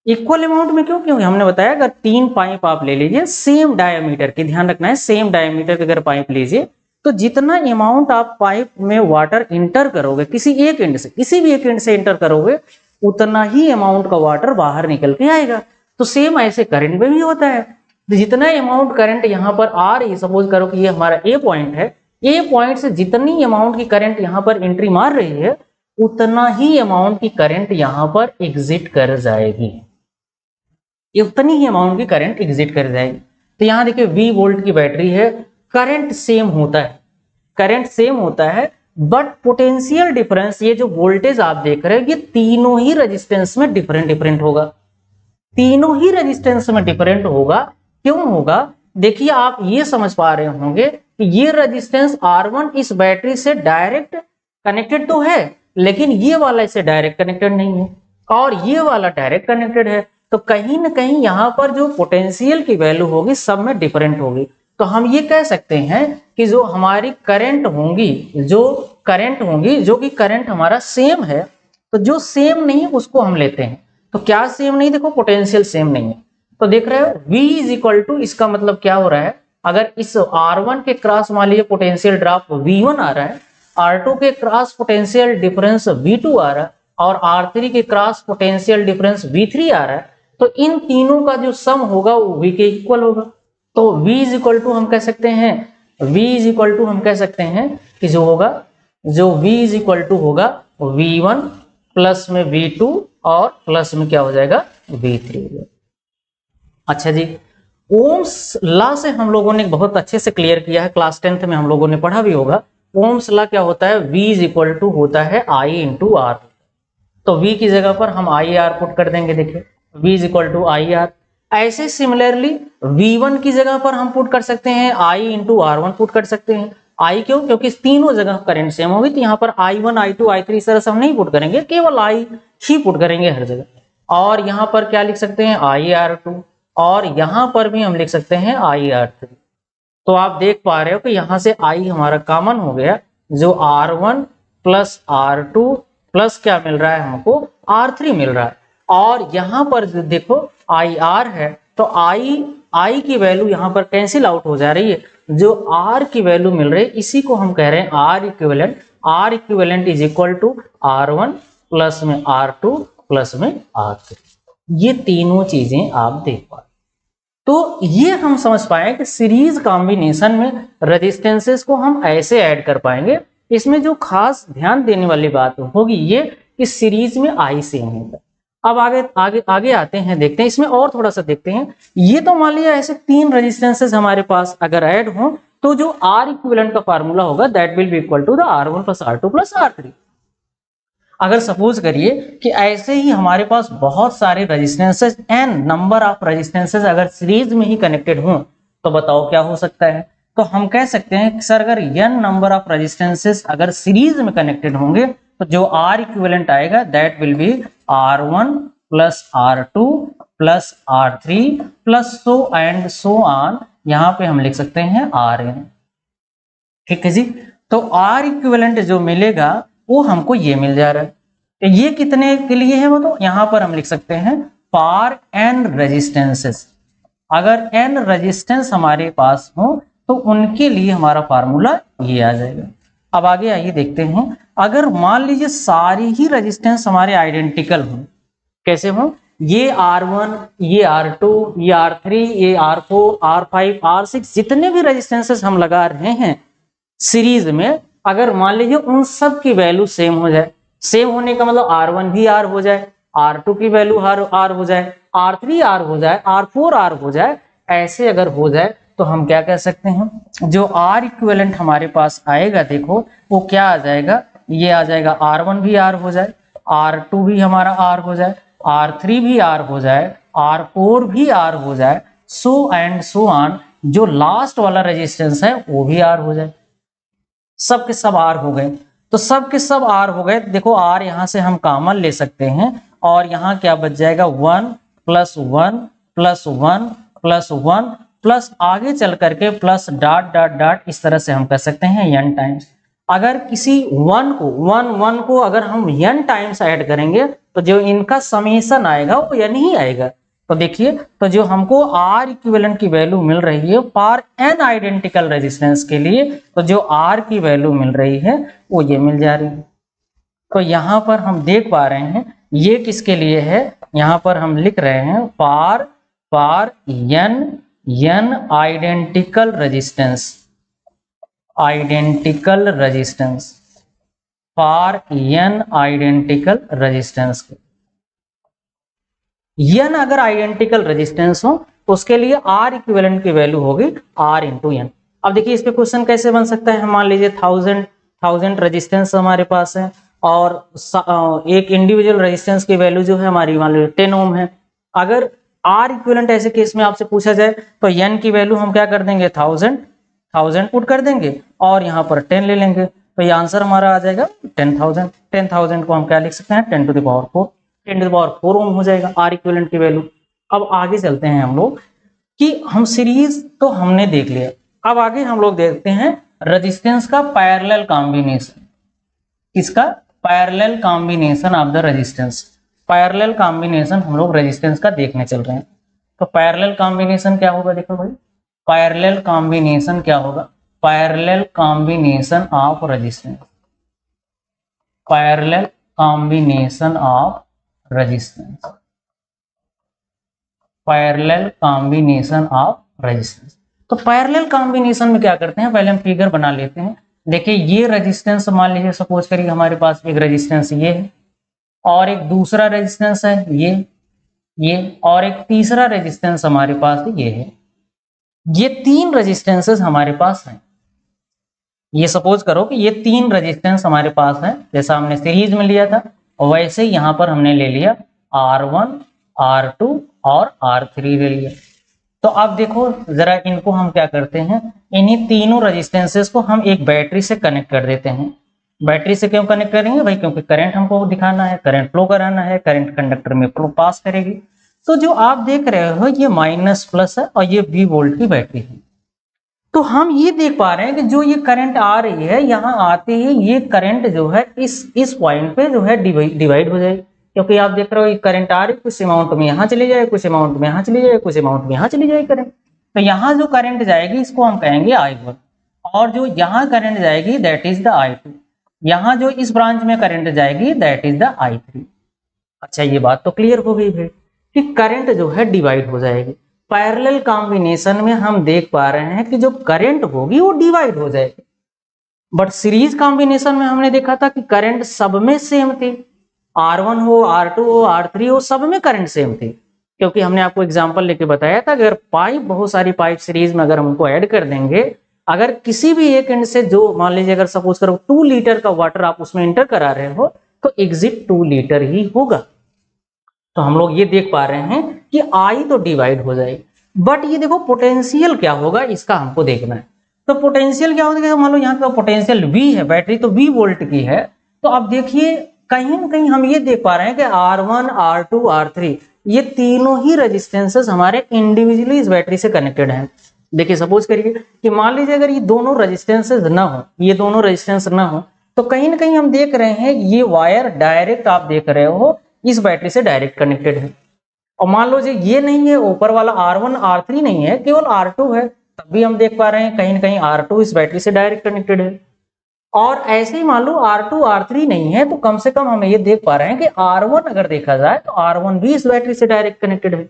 इक्वल अमाउंट में क्यों? क्योंकि हमने बताया अगर 3 पाइप आप ले लीजिए सेम डायमीटर के, ध्यान रखना है सेम डायमीटर के अगर पाइप लीजिए तो जितना अमाउंट आप पाइप में वाटर इंटर करोगे किसी एक एंड से, किसी भी एक एंड से इंटर करोगे उतना ही अमाउंट का वाटर बाहर निकल के आएगा। तो सेम ऐसे करंट में भी होता है, जितना अमाउंट करंट यहाँ पर आ रही, सपोज करो कि ये हमारा ए पॉइंट है, ए पॉइंट से जितनी अमाउंट की करंट यहाँ पर एंट्री मार रही है उतना ही अमाउंट की करंट यहाँ पर एग्जिट कर जाएगी, उतनी ही अमाउंट की करंट एग्जिट कर जाएगी। तो यहाँ देखिए 20 वोल्ट की बैटरी है, करंट सेम होता है, करंट सेम होता है, बट पोटेंशियल डिफरेंस, ये जो वोल्टेज आप देख रहे हैं ये तीनों ही रेजिस्टेंस में डिफरेंट होगा, तीनों ही रेजिस्टेंस में डिफरेंट होगा। क्यों होगा? देखिए आप ये समझ पा रहे होंगे कि ये रेजिस्टेंस R1 इस बैटरी से डायरेक्ट कनेक्टेड तो है, लेकिन ये वाला इससे डायरेक्ट कनेक्टेड नहीं है और ये वाला डायरेक्ट कनेक्टेड है। तो कहीं ना कहीं यहाँ पर जो पोटेंशियल की वैल्यू होगी सब में डिफरेंट होगी। तो हम ये कह सकते हैं कि जो हमारी करंट होंगी, जो कि करंट हमारा सेम है, तो जो सेम नहीं उसको हम लेते हैं। तो क्या सेम नहीं? देखो पोटेंशियल सेम नहीं है। तो देख रहे हो V इज इक्वल टू, इसका मतलब क्या हो रहा है, अगर इस R1 के क्रॉस मान लीजिए पोटेंशियल ड्रॉप V1 आ रहा है, R2 के क्रॉस पोटेंशियल डिफरेंस V2 आ रहा है और R3 के क्रॉस पोटेंशियल डिफरेंस V3 आ रहा है, तो इन तीनों का जो सम होगा वो V के इक्वल होगा। तो V इज इक्वल टू हम कह सकते हैं, V इज इक्वल टू हम कह सकते हैं कि जो होगा, जो V इज इक्वल टू होगा V1 प्लस में V2 और प्लस में क्या हो जाएगा V3। अच्छा जी, ओम्स लॉ से हम लोगों ने बहुत अच्छे से क्लियर किया है, क्लास 10th में हम लोगों ने पढ़ा भी होगा। ओम्स लॉ क्या होता है? V इज इक्वल टू होता है I इंटू R। तो V की जगह पर हम IR पुट कर देंगे, देखिए V is equal to IR। ऐसे सिमिलरली V1 की जगह पर हम पुट कर सकते हैं I इंटू R1 पुट कर सकते हैं। I क्यों? क्योंकि तीनों जगह करंट सेम होगी, तो यहाँ पर I1 I2 I3 इस तरह से हम नहीं पुट करेंगे, केवल I ही पुट करेंगे हर जगह। और यहाँ पर क्या लिख सकते हैं? IR2 और यहाँ पर भी हम लिख सकते हैं IR3। तो आप देख पा रहे हो कि यहाँ से I हमारा कॉमन हो गया, जो R1 प्लस R2 प्लस क्या मिल रहा है हमको R3 मिल रहा है। और यहाँ पर देखो IR है, तो I की वैल्यू यहाँ पर कैंसिल आउट हो जा रही है, जो R की वैल्यू मिल रही है इसी को हम कह रहे हैं R equivalent is equal to R1 plus में R2 प्लस में R3। ये तीनों चीजें आप देख पा रहे। तो ये हम समझ पाए कि सीरीज कॉम्बिनेशन में रेजिस्टेंसेस को हम ऐसे ऐड कर पाएंगे। इसमें जो खास ध्यान देने वाली बात होगी ये कि सीरीज में I सेम होगा। अब आगे आते हैं, देखते हैं इसमें और थोड़ा सा देखते हैं। ये तो मान लिया ऐसे 3 रेजिस्टेंसेस हमारे पास अगर ऐड हो तो जो R इक्विवेलेंट का फार्मूला होगा that will be equal to the R1 plus R2 plus R3। अगर सपोज करिए कि ऐसे ही हमारे पास बहुत सारे resistances n number of resistances अगर सीरीज में ही कनेक्टेड हों तो बताओ क्या हो सकता है। तो हम कह सकते हैं कि सर अगर n नंबर ऑफ रेजिस्टेंसेस अगर सीरीज में कनेक्टेड होंगे तो जो R इक्विवेलेंट आएगा that will B R1 plus R2 plus R3 plus so and so on, यहाँ पे हम लिख सकते हैं Rn। ठीक है जी। तो R इक्विवेलेंट जो मिलेगा वो हमको ये मिल जा रहा है। तो ये कितने के लिए है वो, तो यहाँ पर हम लिख सकते हैं फॉर n रेजिस्टेंसेस। अगर n रेजिस्टेंस हमारे पास हो तो उनके लिए हमारा फार्मूला ये आ जाएगा। अब आगे आइए देखते हैं, अगर मान लीजिए सारी ही रेजिस्टेंस हमारे आइडेंटिकल हो, कैसे हो, ये R1 ये R2 ये R3 ये R4 R5 R6 जितने भी रेजिस्टेंसेस हम लगा रहे हैं सीरीज में, अगर मान लीजिए उन सब की वैल्यू सेम हो जाए, सेम होने का मतलब R1 भी R हो जाए, R2 की वैल्यू R हो जाए, R3 R हो जाए, R4 R हो जाए, ऐसे अगर हो जाए तो हम क्या कह सकते हैं, जो R इक्विवेलेंट हमारे पास आएगा देखो वो क्या आ जाएगा, ये आ जाएगा R1 भी R हो जाए, R2 भी हमारा R हो जाए, R3 भी R हो जाए, R4 भी R हो जाए, सो एंड सो ऑन, जो लास्ट वाला रेजिस्टेंस है वो भी R हो जाए। सब के सब R हो गए, तो सब के सब R हो गए। देखो R यहां से हम कॉमन ले सकते हैं और यहाँ क्या बच जाएगा 1 प्लस 1 प्लस 1 प्लस 1 प्लस आगे चल करके प्लस डॉट डॉट डॉट, इस तरह से हम कर सकते हैं n टाइम्स। अगर किसी वन को अगर हम n टाइम्स ऐड करेंगे तो जो इनका समेशन आएगा वो n ही आएगा। तो देखिए, तो जो हमको R इक्विवेलेंट की वैल्यू मिल रही है फॉर n आइडेंटिकल रेजिस्टेंस के लिए, तो जो R की वैल्यू मिल रही है वो ये मिल जा रही है। तो यहाँ पर हम देख पा रहे हैं ये किसके लिए है, यहाँ पर हम लिख रहे हैं for n identical resistance for n identical resistance के n अगर आइडेंटिकल रेजिस्टेंस हो तो उसके लिए R इक्विवेलेंट की वैल्यू होगी R इंटू n। अब देखिए इस पे क्वेश्चन कैसे बन सकता है, मान लीजिए 1000 रेजिस्टेंस हमारे पास है और एक इंडिविजुअल रेजिस्टेंस की वैल्यू जो है हमारी मान लीजिए 10 ओम है। अगर R इक्विवेलेंट ऐसे केस में आपसे पूछा जाए तो n की वैल्यू हम क्या कर देंगे 1000 पुट कर देंगे और यहाँ पर 10 ले लेंगे, तो ये आंसर हमारा आ जाएगा 10,000 को हम क्या लिख सकते हैं 10 टू द पावर 4 ओम हो जाएगा R इक्विवेलेंट की वैल्यू। अब आगे चलते हैं हम लोग कि हम सीरीज तो हमने देख लिया, अब आगे हम लोग देखते हैं रेजिस्टेंस का पैरेलल कॉम्बिनेशन। किसका? Parallel combination of the resistance. Parallel combination हम लोग रेजिस्टेंस का देखने चल रहे हैं। तो पैरेलल कॉम्बिनेशन क्या होगा, देखो भाई पैरेलल कॉम्बिनेशन क्या होगा, parallel combination of resistance, parallel combination of resistance, parallel combination of resistance. तो पैरेलल कॉम्बिनेशन में क्या करते हैं, पहले हम फिगर बना लेते हैं। देखिए ये रेजिस्टेंस मान लीजिए सपोज करिए हमारे पास एक रेजिस्टेंस ये है और एक दूसरा रेजिस्टेंस है ये और एक तीसरा रेजिस्टेंस हमारे पास ये है। ये 3 रेजिस्टेंसेस हमारे पास हैं। ये सपोज करो कि ये 3 रेजिस्टेंस हमारे पास हैं, जैसा हमने सीरीज में लिया था और वैसे ही यहां पर हमने ले लिया R1 R2 और R3 ले लिया। तो अब देखो जरा इनको हम क्या करते हैं, इन्हीं तीनों रेजिस्टेंसेस को हम एक बैटरी से कनेक्ट कर देते हैं। बैटरी से क्यों कनेक्ट करेंगे भाई, क्योंकि करंट हमको दिखाना है, करंट फ्लो कराना है, करंट कंडक्टर में फ्लो पास करेगी। तो जो आप देख रहे हो ये माइनस प्लस है और ये V वोल्ट की बैटरी है। तो हम ये देख पा रहे हैं कि जो ये करंट आ रही है यहाँ आते ही ये करंट जो है इस पॉइंट पे जो है डिवाइड हो जाएगी, क्योंकि आप देख रहे हो ये करंट आ रही कुछ अमाउंट में यहाँ चली जाए, कुछ अमाउंट में यहाँ चली जाए, कुछ अमाउंट में यहाँ चली जाए करंट। तो यहाँ जो करंट जाएगी इसको हम कहेंगे I1 और जो यहाँ करंट जाएगी दैट इज द I2। यहाँ जो इस ब्रांच में करंट जाएगी दैट इज द I3। अच्छा ये बात तो क्लियर हो गई भाई कि करंट जो है डिवाइड हो जाएगी। पैरेलल कॉम्बिनेशन में हम देख पा रहे हैं कि जो करंट होगी वो डिवाइड हो जाएगी, बट सीरीज कॉम्बिनेशन में हमने देखा था कि करंट सब में सेम थी, R1 हो R2 हो R3 हो सब में करंट सेम थी, क्योंकि हमने आपको एग्जांपल लेके बताया था अगर पाइप बहुत सारी पाइप सीरीज में अगर हम उनको ऐड कर देंगे, अगर किसी भी एक एंड से जो मान लीजिए अगर सपोज करो 2 लीटर का वाटर आप उसमें एंटर करा रहे हो तो एग्जिट 2 लीटर ही होगा। तो हम लोग ये देख पा रहे हैं कि I तो डिवाइड हो जाएगी, बट ये देखो पोटेंशियल क्या होगा इसका हमको देखना है। तो पोटेंशियल क्या होगा, मान लो यहाँ का पोटेंशियल V है, बैटरी तो V वोल्ट की है, तो अब देखिए कहीं ना कहीं हम ये देख पा रहे हैं कि R1 R2 R3 ये तीनों ही रेजिस्टेंसेस हमारे इंडिविजुअली इस बैटरी से कनेक्टेड हैं। देखिए सपोज करिए कि मान लीजिए अगर ये दोनों रेजिस्टेंसेस ना हो, ये दोनों रेजिस्टेंस ना हो, तो कहीं ना कहीं हम देख रहे हैं ये वायर डायरेक्ट आप देख रहे हो इस बैटरी से डायरेक्ट कनेक्टेड है। और मान लो ये नहीं है, ऊपर वाला R1 R3 नहीं है, केवल R2 है, तब भी हम देख पा रहे हैं कहीं ना कहीं R2 इस बैटरी से डायरेक्ट कनेक्टेड है। और ऐसे ही मान लो R2 R3 नहीं है, तो कम से कम हम ये देख पा रहे हैं कि R1 अगर देखा जाए तो R1 भी इस बैटरी से डायरेक्ट कनेक्टेड है।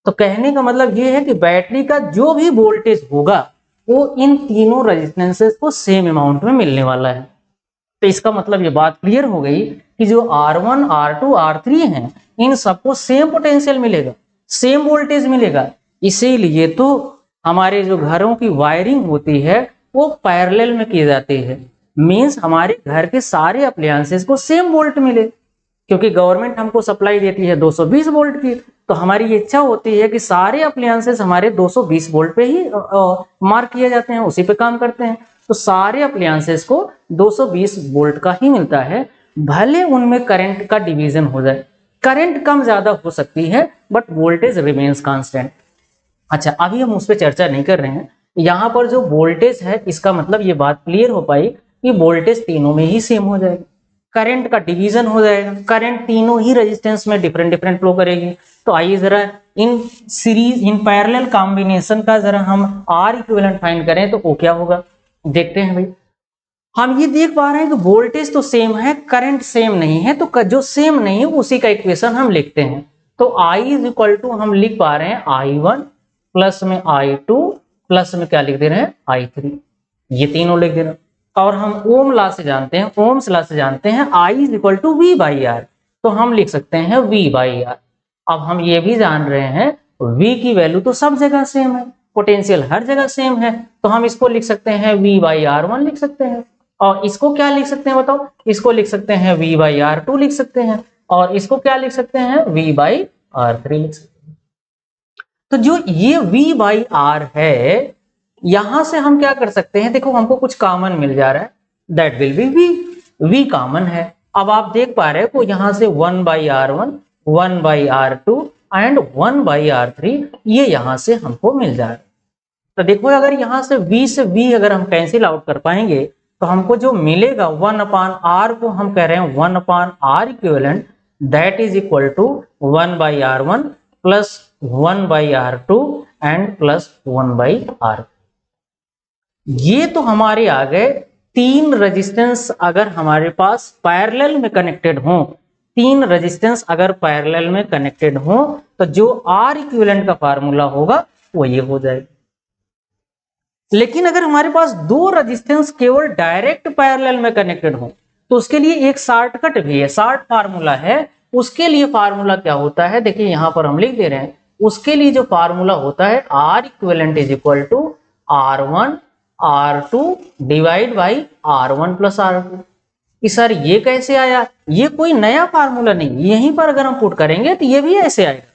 तो कहने का मतलब ये है कि बैटरी का जो भी वोल्टेज होगा वो इन तीनों रेजिस्टेंसेस को सेम अमाउंट में मिलने वाला है। तो इसका मतलब ये बात क्लियर हो गई कि जो R1 R2 R3 हैं इन सबको सेम पोटेंशियल मिलेगा, सेम वोल्टेज मिलेगा। इसीलिए तो हमारे जो घरों की वायरिंग होती है वो पैरेलल में की जाती है, मींस हमारे घर के सारे अप्लायंसेस को सेम वोल्ट मिले, क्योंकि गवर्नमेंट हमको सप्लाई देती है 220 वोल्ट की, तो हमारी इच्छा होती है कि सारे अप्लायंसेस हमारे 220 वोल्ट पे ही मार्क किए जाते हैं, उसी पे काम करते हैं। तो सारे अप्लायंसेस को 220 वोल्ट का ही मिलता है, भले उनमें करंट का डिवीजन हो जाए, करंट कम ज्यादा हो सकती है बट वोल्टेज रिमेन्स कांस्टेंट। अच्छा अभी हम उस पर चर्चा नहीं कर रहे हैं, यहाँ पर जो वोल्टेज है इसका मतलब ये बात क्लियर हो पाई कि वोल्टेज तीनों में ही सेम हो जाएगा, करंट का डिवीजन हो जाएगा, करंट तीनों ही रेजिस्टेंस में डिफरेंट डिफरेंट फ्लो करेगी। तो आइए जरा in series in parallel combination का जरा हम आर इक्विवेलेंट फाइंड करें तो वो क्या होगा, देखते हैं भाई। हम ये देख पा रहे हैं कि वोल्टेज तो सेम है, करंट सेम नहीं है, तो जो सेम नहीं है उसी का इक्वेशन हम लिखते हैं। तो I इज इक्वल टू हम लिख पा रहे हैं I1 प्लस में I2 प्लस में क्या लिख दे रहे हैं I3, ये तीनों लिख दे रहे हैं। और हम ओम लॉ से जानते हैं, ओम्स लॉ से जानते हैं I is equal to V by R, तो हम लिख सकते हैं V बाई आर। अब हम ये भी जान रहे हैं V की वैल्यू तो सब जगह सेम है, पोटेंशियल हर जगह सेम है, तो हम इसको लिख सकते हैं V बाई R1 लिख सकते हैं। और इसको क्या लिख सकते हैं बताओ, इसको लिख सकते हैं V बाई R2 लिख सकते हैं, और इसको क्या लिख सकते हैं V बाई R3 लिख सकते हैं। तो जो ये V बाई R है, यहां से हम क्या कर सकते हैं, देखो हमको कुछ कॉमन मिल जा रहा है, that will B V common है। अब आप देख पा रहे हो यहां से 1 by R1, 1 by R2 and 1 by R3 ये यहां से हमको मिल जा रहा है। तो देखो अगर यहां से V अगर हम कैंसिल आउट कर पाएंगे तो हमको जो मिलेगा 1 अपान R को हम कह रहे हैं 1 upon R equivalent, that is equal to 1 by R1 plus 1 by R2 and plus 1 by R। ये तो हमारे आ गए तीन रेजिस्टेंस अगर हमारे पास पैरेलल में कनेक्टेड हो, तीन रेजिस्टेंस अगर पैरेलल में कनेक्टेड हो तो जो R इक्विवेलेंट का फार्मूला होगा वो ये हो जाएगा। लेकिन अगर हमारे पास दो रेजिस्टेंस केवल डायरेक्ट पैरेलल में कनेक्टेड हो तो उसके लिए एक शॉर्टकट भी है, शॉर्ट फार्मूला है। उसके लिए फार्मूला क्या होता है, देखिए यहां पर हम लिख दे रहे हैं, उसके लिए जो फार्मूला होता है R equivalent is equal to R1 R2 divide by R1 plus R2। Sir ये कैसे आया, ये कोई नया फार्मूला नहीं, यहीं पर अगर हम पुट करेंगे तो ये भी ऐसे आएगा,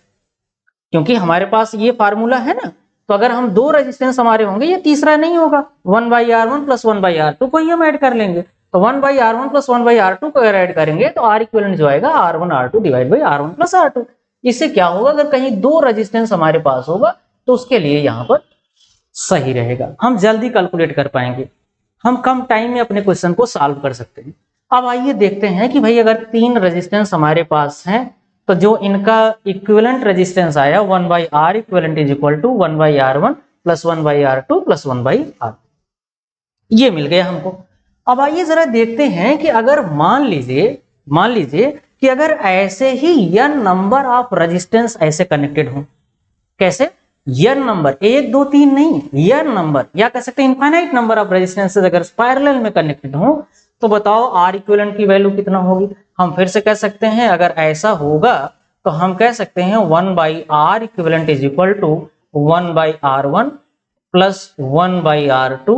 क्योंकि हमारे पास ये फार्मूला है ना। तो अगर हम दो रेजिस्टेंस हमारे होंगे, ये तीसरा नहीं होगा, 1 by R1 plus 1 by R2 को ही हम ऐड कर लेंगे। तो 1 by R1 plus 1 by R2 को अगर ऐड करेंगे तो R इक्विवेलेंट जो आएगा R1 R2 divide by R1 plus R2। इससे क्या होगा, अगर कहीं दो रेजिस्टेंस हमारे पास होगा तो उसके लिए यहाँ पर सही रहेगा, हम जल्दी कैलकुलेट कर पाएंगे, हम कम टाइम में अपने क्वेश्चन को सॉल्व कर सकते हैं। अब आइए देखते हैं कि भाई अगर तीन रेजिस्टेंस हमारे पास हैं तो जो इनका इक्विवेलेंट रेजिस्टेंस आया 1 by R equivalent is equal to 1 by R1 plus 1 by R2 plus 1 by R, ये मिल गया हमको। अब आइए जरा देखते हैं कि अगर मान लीजिए कि अगर ऐसे ही n नंबर ऑफ रेजिस्टेंस ऐसे कनेक्टेड हो, कैसे, n नंबर 1 2 3 नहीं, n नंबर, या कह सकते हैं इनफाइनाइट नंबर ऑफ रेजिस्टेंसेस अगर पैरेलल में कनेक्टेड हो तो बताओ R इक्विवेलेंट की वैल्यू कितना होगी। हम फिर से कह सकते हैं अगर ऐसा होगा तो हम कह सकते हैं 1 by R equivalent is equal to 1 by R1 plus 1 by R2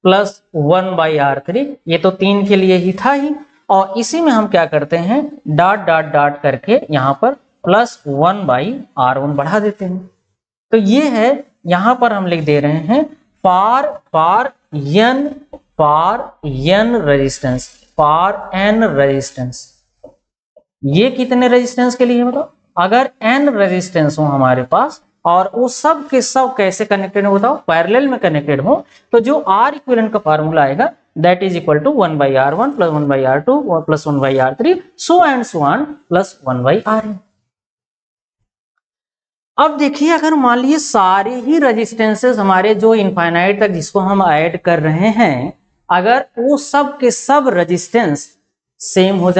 plus 1 by R3, ये तो 3 के लिए ही था ही, और इसी में हम क्या करते हैं डॉट डॉट डॉट करके यहाँ पर प्लस 1 बाई R1 बढ़ा देते हैं। तो ये है, यहां पर हम लिख दे रहे हैं पार n रेजिस्टेंस, पार n रेजिस्टेंस, ये कितने रेजिस्टेंस के लिए बताओ, अगर n रेजिस्टेंस हो हमारे पास और वो सब के सब कैसे कनेक्टेड हो बताओ, पैरेलल में कनेक्टेड हो, तो जो R इक्विवेलेंट का फार्मूला आएगा that is equal to 1 by R1 plus 1 by R2 plus 1 by R3 so and so on plus 1 by Rn। अब देखिए अगर मान लीजिए सारे ही रेजिस्टेंसेस हमारे जो इनफाइनाइट तक जिसको हम ऐड कर रहे हैं, अगर वो सब के सब रेजिस्टेंस सेम हो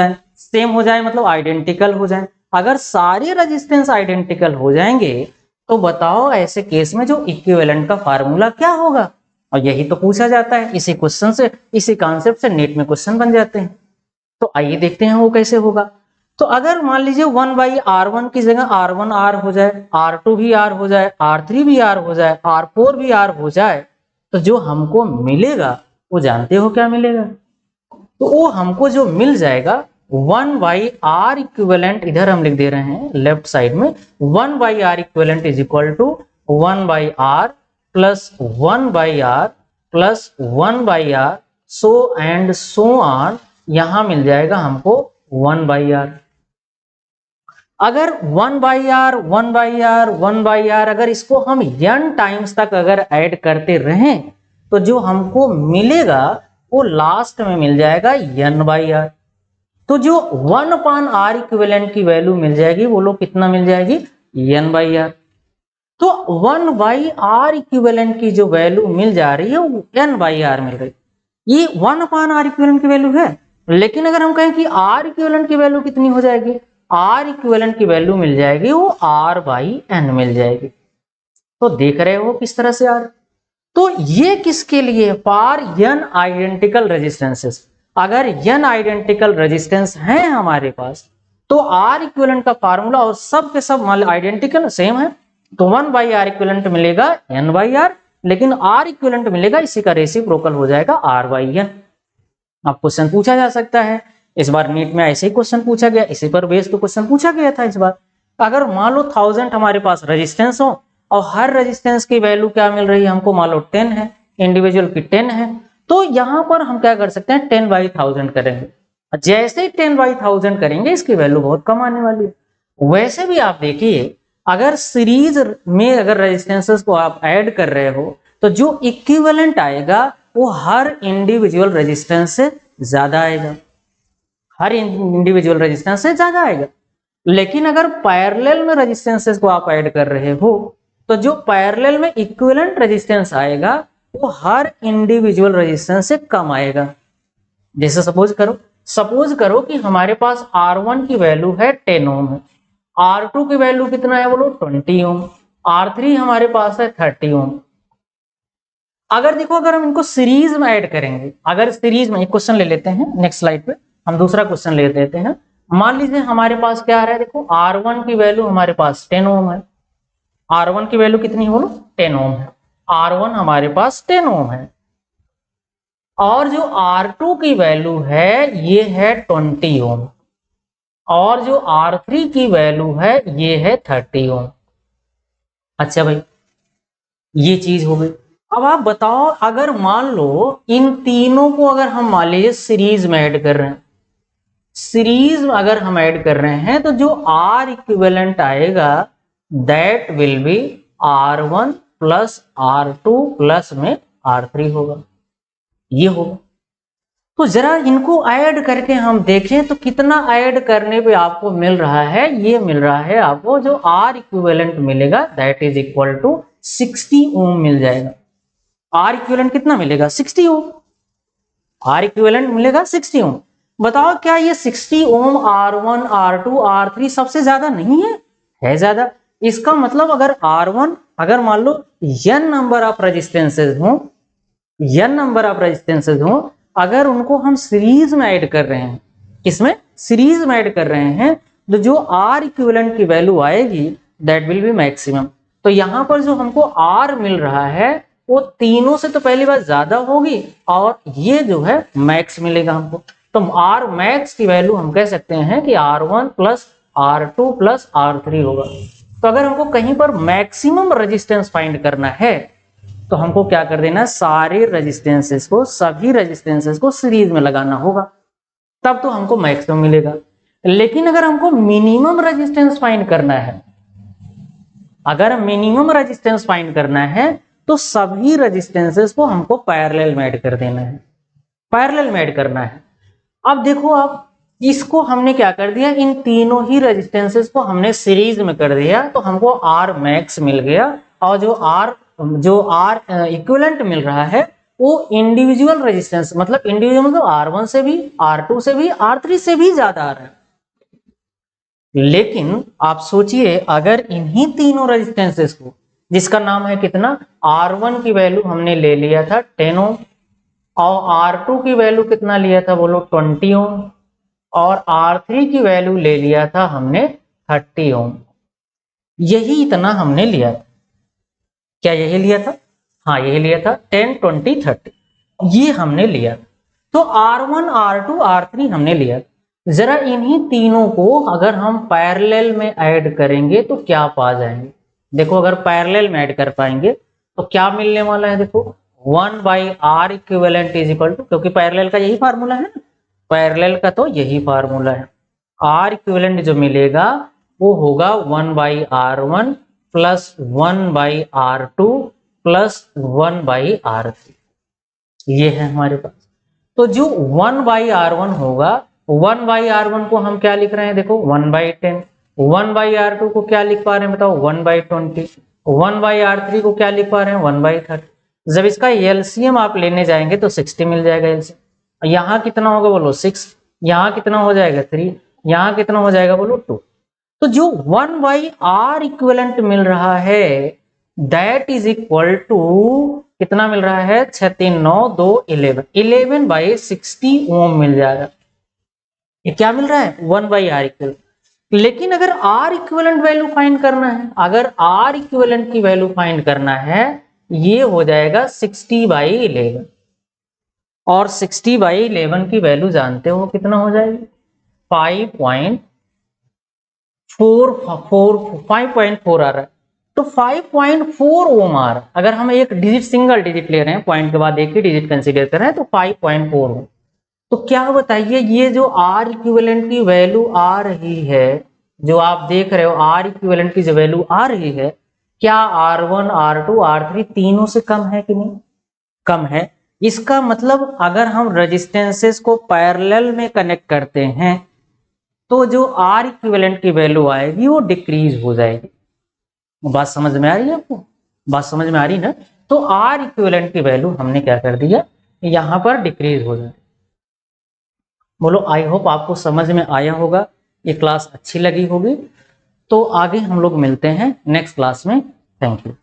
जाए मतलब आइडेंटिकल हो जाए, अगर सारे रेजिस्टेंस आइडेंटिकल हो जाएंगे तो बताओ ऐसे केस में जो इक्विवेलेंट का फार्मूला क्या होगा। और यही तो पूछा जाता है, इसी क्वेश्चन से, इसी कॉन्सेप्ट से नेट में क्वेश्चन बन जाते हैं। तो आइए देखते हैं वो कैसे होगा। तो अगर मान लीजिए 1 बाई R1 की जगह R1 R हो जाए, R2 भी R हो जाए, R3 भी R हो जाए, R4 भी R हो जाए, तो जो हमको मिलेगा वो जानते हो क्या मिलेगा, तो वो हमको जो मिल जाएगा 1 बाई R इक्विवेलेंट, इधर हम लिख दे रहे हैं लेफ्ट साइड में 1 by R equivalent is equal to 1 by R plus 1 by R plus 1 by R so and so on, यहां मिल जाएगा हमको 1 बाई R। अगर 1 by R 1 by R 1 by R अगर इसको हम n टाइम्स तक अगर ऐड करते रहें तो जो हमको मिलेगा वो लास्ट में मिल जाएगा n/r। तो जो 1/r इक्विवेलेंट की वैल्यू मिल जाएगी वो लोग कितना मिल जाएगी, n/r। तो 1/r इक्विवेलेंट की जो वैल्यू मिल जा रही है वो n/r मिल रही है। ये 1/r इक्विवेलेंट की वैल्यू है, लेकिन अगर हम कहें कि r इक्विवेलेंट की वैल्यू कितनी हो जाएगी, r इक्विवेलेंट की वैल्यू मिल जाएगी वो r/n मिल जाएगी। तो देख रहे हो किस तरह से यार। तो ये किसके लिए, फॉर n आइडेंटिकल रेजिस्टेंसेस। अगर n आइडेंटिकल रेजिस्टेंस है हमारे पास तो R इक्विवेलेंट का फार्मूला और सब के सब आइडेंटिकल सेम है, तो 1/r इक्विवेलेंट मिलेगा n/r, लेकिन R इक्विवेलेंट मिलेगा इसी का रेसिप्रोकल हो जाएगा r/n। अब क्वेश्चन पूछा जा सकता है, इस बार नीट में ऐसे ही क्वेश्चन पूछा गया, इसी पर बेस पे क्वेश्चन पूछा गया था इस बार। अगर मान लो 1000 हमारे पास रेजिस्टेंस हो और हर रेजिस्टेंस की वैल्यू क्या मिल रही है हमको, मान लो 10 है, इंडिविजुअल की 10 है, तो यहाँ पर हम क्या कर सकते हैं 10/1000 करेंगे। जैसे ही 10/1000 करेंगे इसकी वैल्यू बहुत कम आने वाली है। वैसे भी आप देखिए अगर सीरीज में अगर रेजिस्टेंसेस को आप ऐड कर रहे हो तो जो इक्विवेलेंट आएगा वो हर इंडिविजुअल रेजिस्टेंस से ज्यादा आएगा, हर इंडिविजुअल रेजिस्टेंस से ज्यादा आएगा। लेकिन अगर पैरेलल में रेजिस्टेंसेस को आप ऐड कर रहे हो तो जो पैरेलल में इक्विवेलेंट रेजिस्टेंस आएगा वो हर इंडिविजुअल रेजिस्टेंस से कम आएगा। जैसे सपोज करो कि हमारे पास R1 की वैल्यू है 10 ओम है, R2 की वैल्यू कितना है बोलो 20 ओम, R3 हमारे पास है 30 ओम। अगर देखो अगर हम इनको सीरीज में ऐड करेंगे, अगर सीरीज में एक क्वेश्चन ले लेते हैं, नेक्स्ट स्लाइड पे हम दूसरा क्वेश्चन ले लेते हैं। मान लीजिए हमारे पास क्या आ रहा है, देखो R1 की वैल्यू हमारे पास 10 ओम है, R1 की वैल्यू कितनी बोलो 10 ओम है, R1 हमारे पास 10 ओम है, और जो R2 की वैल्यू है ये है 20 ओम, और जो R3 की वैल्यू है ये है 30 ओम। अच्छा भाई ये चीज हो गई। अब आप बताओ अगर मान लो इन तीनों को अगर हम मान लीजिए सीरीज में ऐड कर रहे हैं, सीरीज में अगर हम ऐड कर रहे हैं तो जो R इक्विवेलेंट आएगा that will B R1 plus R2 plus में R3 होगा, ये होगा। तो जरा इनको ऐड करके हम देखें तो कितना ऐड करने पे आपको मिल रहा है, ये मिल रहा है आपको जो R इक्विवेलेंट मिलेगा दैट इज इक्वल टू 60 ओम मिल जाएगा। R इक्विवेलेंट कितना मिलेगा 60 ओम, R इक्विवेलेंट मिलेगा 60 ओम। बताओ क्या ये 60 ओम R1 R2 R3 सबसे ज्यादा नहीं है, है ज्यादा। इसका मतलब अगर R1 अगर मान लो n नंबर ऑफ रेजिस्टेंसेस हो, n नंबर ऑफ रेजिस्टेंसेस हो, अगर उनको हम सीरीज में ऐड कर रहे हैं, किसमें सीरीज में ऐड कर रहे हैं, तो जो R इक्विवेलेंट की वैल्यू आएगी दैट विल बी मैक्सिमम। तो यहाँ पर जो हमको R मिल रहा है वो तीनों से तो पहली बार ज्यादा होगी और ये जो है मैक्स मिलेगा हमको। तो R मैक्स की वैल्यू हम कह सकते हैं कि R1 plus R2 plus R3 होगा। तो अगर हमको कहीं पर मैक्सिमम रेजिस्टेंस फाइंड करना है तो हमको क्या कर देना है, सारे रेजिस्टेंसेस को सभी रेजिस्टेंसेस को सीरीज में लगाना होगा, तब तो हमको मैक्सिमम मिलेगा। लेकिन अगर हमको मिनिमम रेजिस्टेंस फाइंड करना है, अगर मिनिमम रेजिस्टेंस फाइंड करना है तो सभी रेजिस्टेंसेस को हमको पैरेलल में ऐड कर देना है, पैरेलल में ऐड करना है। अब देखो आप इसको हमने क्या कर दिया, इन तीनों ही रेजिस्टेंसेस को हमने सीरीज में कर दिया तो हमको R मैक्स मिल गया, और जो R इक्विवेलेंट मिल रहा है वो इंडिविजुअल रेजिस्टेंस मतलब इंडिविजुअल मतलब R1 से भी R2 से भी R3 से भी ज्यादा आ रहा है। लेकिन आप सोचिए अगर इन्हीं तीनों रेजिस्टेंसेस को, जिसका नाम है कितना, R1 की वैल्यू हमने ले लिया था 10 ओम, और R2 की वैल्यू कितना लिया था बोलो 20 ओम, और R3 की वैल्यू ले लिया था हमने 30 ओम, यही इतना हमने लिया था। क्या यही लिया था, हाँ यही लिया था 10 20 30, ये हमने लिया। तो R1 R2 R3 हमने लिया। जरा इन्हीं तीनों को अगर हम पैरेलल में ऐड करेंगे तो क्या पा जाएंगे, देखो अगर पैरेलल में ऐड कर पाएंगे तो क्या मिलने वाला है, देखो 1/R equivalent is equal to, क्योंकि पैरेलल का यही फार्मूला है ना, पैरेलल का तो यही फार्मूला है, R इक्विवेलेंट जो मिलेगा वो होगा 1/R1 plus 1/R2 plus 1/R3, ये है हमारे पास। तो जो 1/R1 होगा, 1/R1 को हम क्या लिख रहे हैं, देखो 1/10, 1/R2 को क्या लिख पा रहे हैं बताओ 1/20, 1/R3 को क्या लिख पा रहे हैं 1/30। जब इसका एलसीएम आप लेने जाएंगे तो 60 मिल जाएगा एलसीएम। यहाँ कितना होगा बोलो 6, यहाँ कितना हो जाएगा 3, यहाँ कितना हो जाएगा बोलो 2। तो जो 1/R इक्विवेलेंट मिल रहा है दैट इज इक्वल टू कितना मिल रहा है 6 3 9 2 11, 11/60 ओम मिल जाएगा। ये क्या मिल रहा है 1/R इक्विवेलेंट। लेकिन अगर R इक्विवेलेंट वैल्यू फाइंड करना है, अगर R इक्विवेलेंट की वैल्यू फाइंड करना है, ये हो जाएगा 60/11, और 60/11 की वैल्यू जानते हो कितना हो जाएगी 5.4 आ रहा है। तो 5.4 ओम आ रहा है। अगर हम एक डिजिट सिंगल डिजिट ले रहे हैं, पॉइंट के बाद एक ही डिजिट कंसीडर कर रहे हैं, तो 5.4 ओम। तो क्या बताइए ये जो R इक्विवेलेंट की वैल्यू आ रही है, जो आप देख रहे हो R इक्विवेलेंट की जो वैल्यू आ रही है, क्या R1 R2 R3 तीनों से कम है कि नहीं, कम है। इसका मतलब अगर हम रेजिस्टेंसेस को पैरेलल में कनेक्ट करते हैं तो जो R इक्विवेलेंट की वैल्यू आएगी वो डिक्रीज हो जाएगी। बात समझ में आ रही है आपको, बात समझ में आ रही ना। तो R इक्विवेलेंट की वैल्यू हमने क्या कर दिया यहां पर डिक्रीज हो जाए। बोलो आई होप आपको समझ में आया होगा, ये क्लास अच्छी लगी होगी। तो आगे हम लोग मिलते हैं नेक्स्ट क्लास में। Thank you.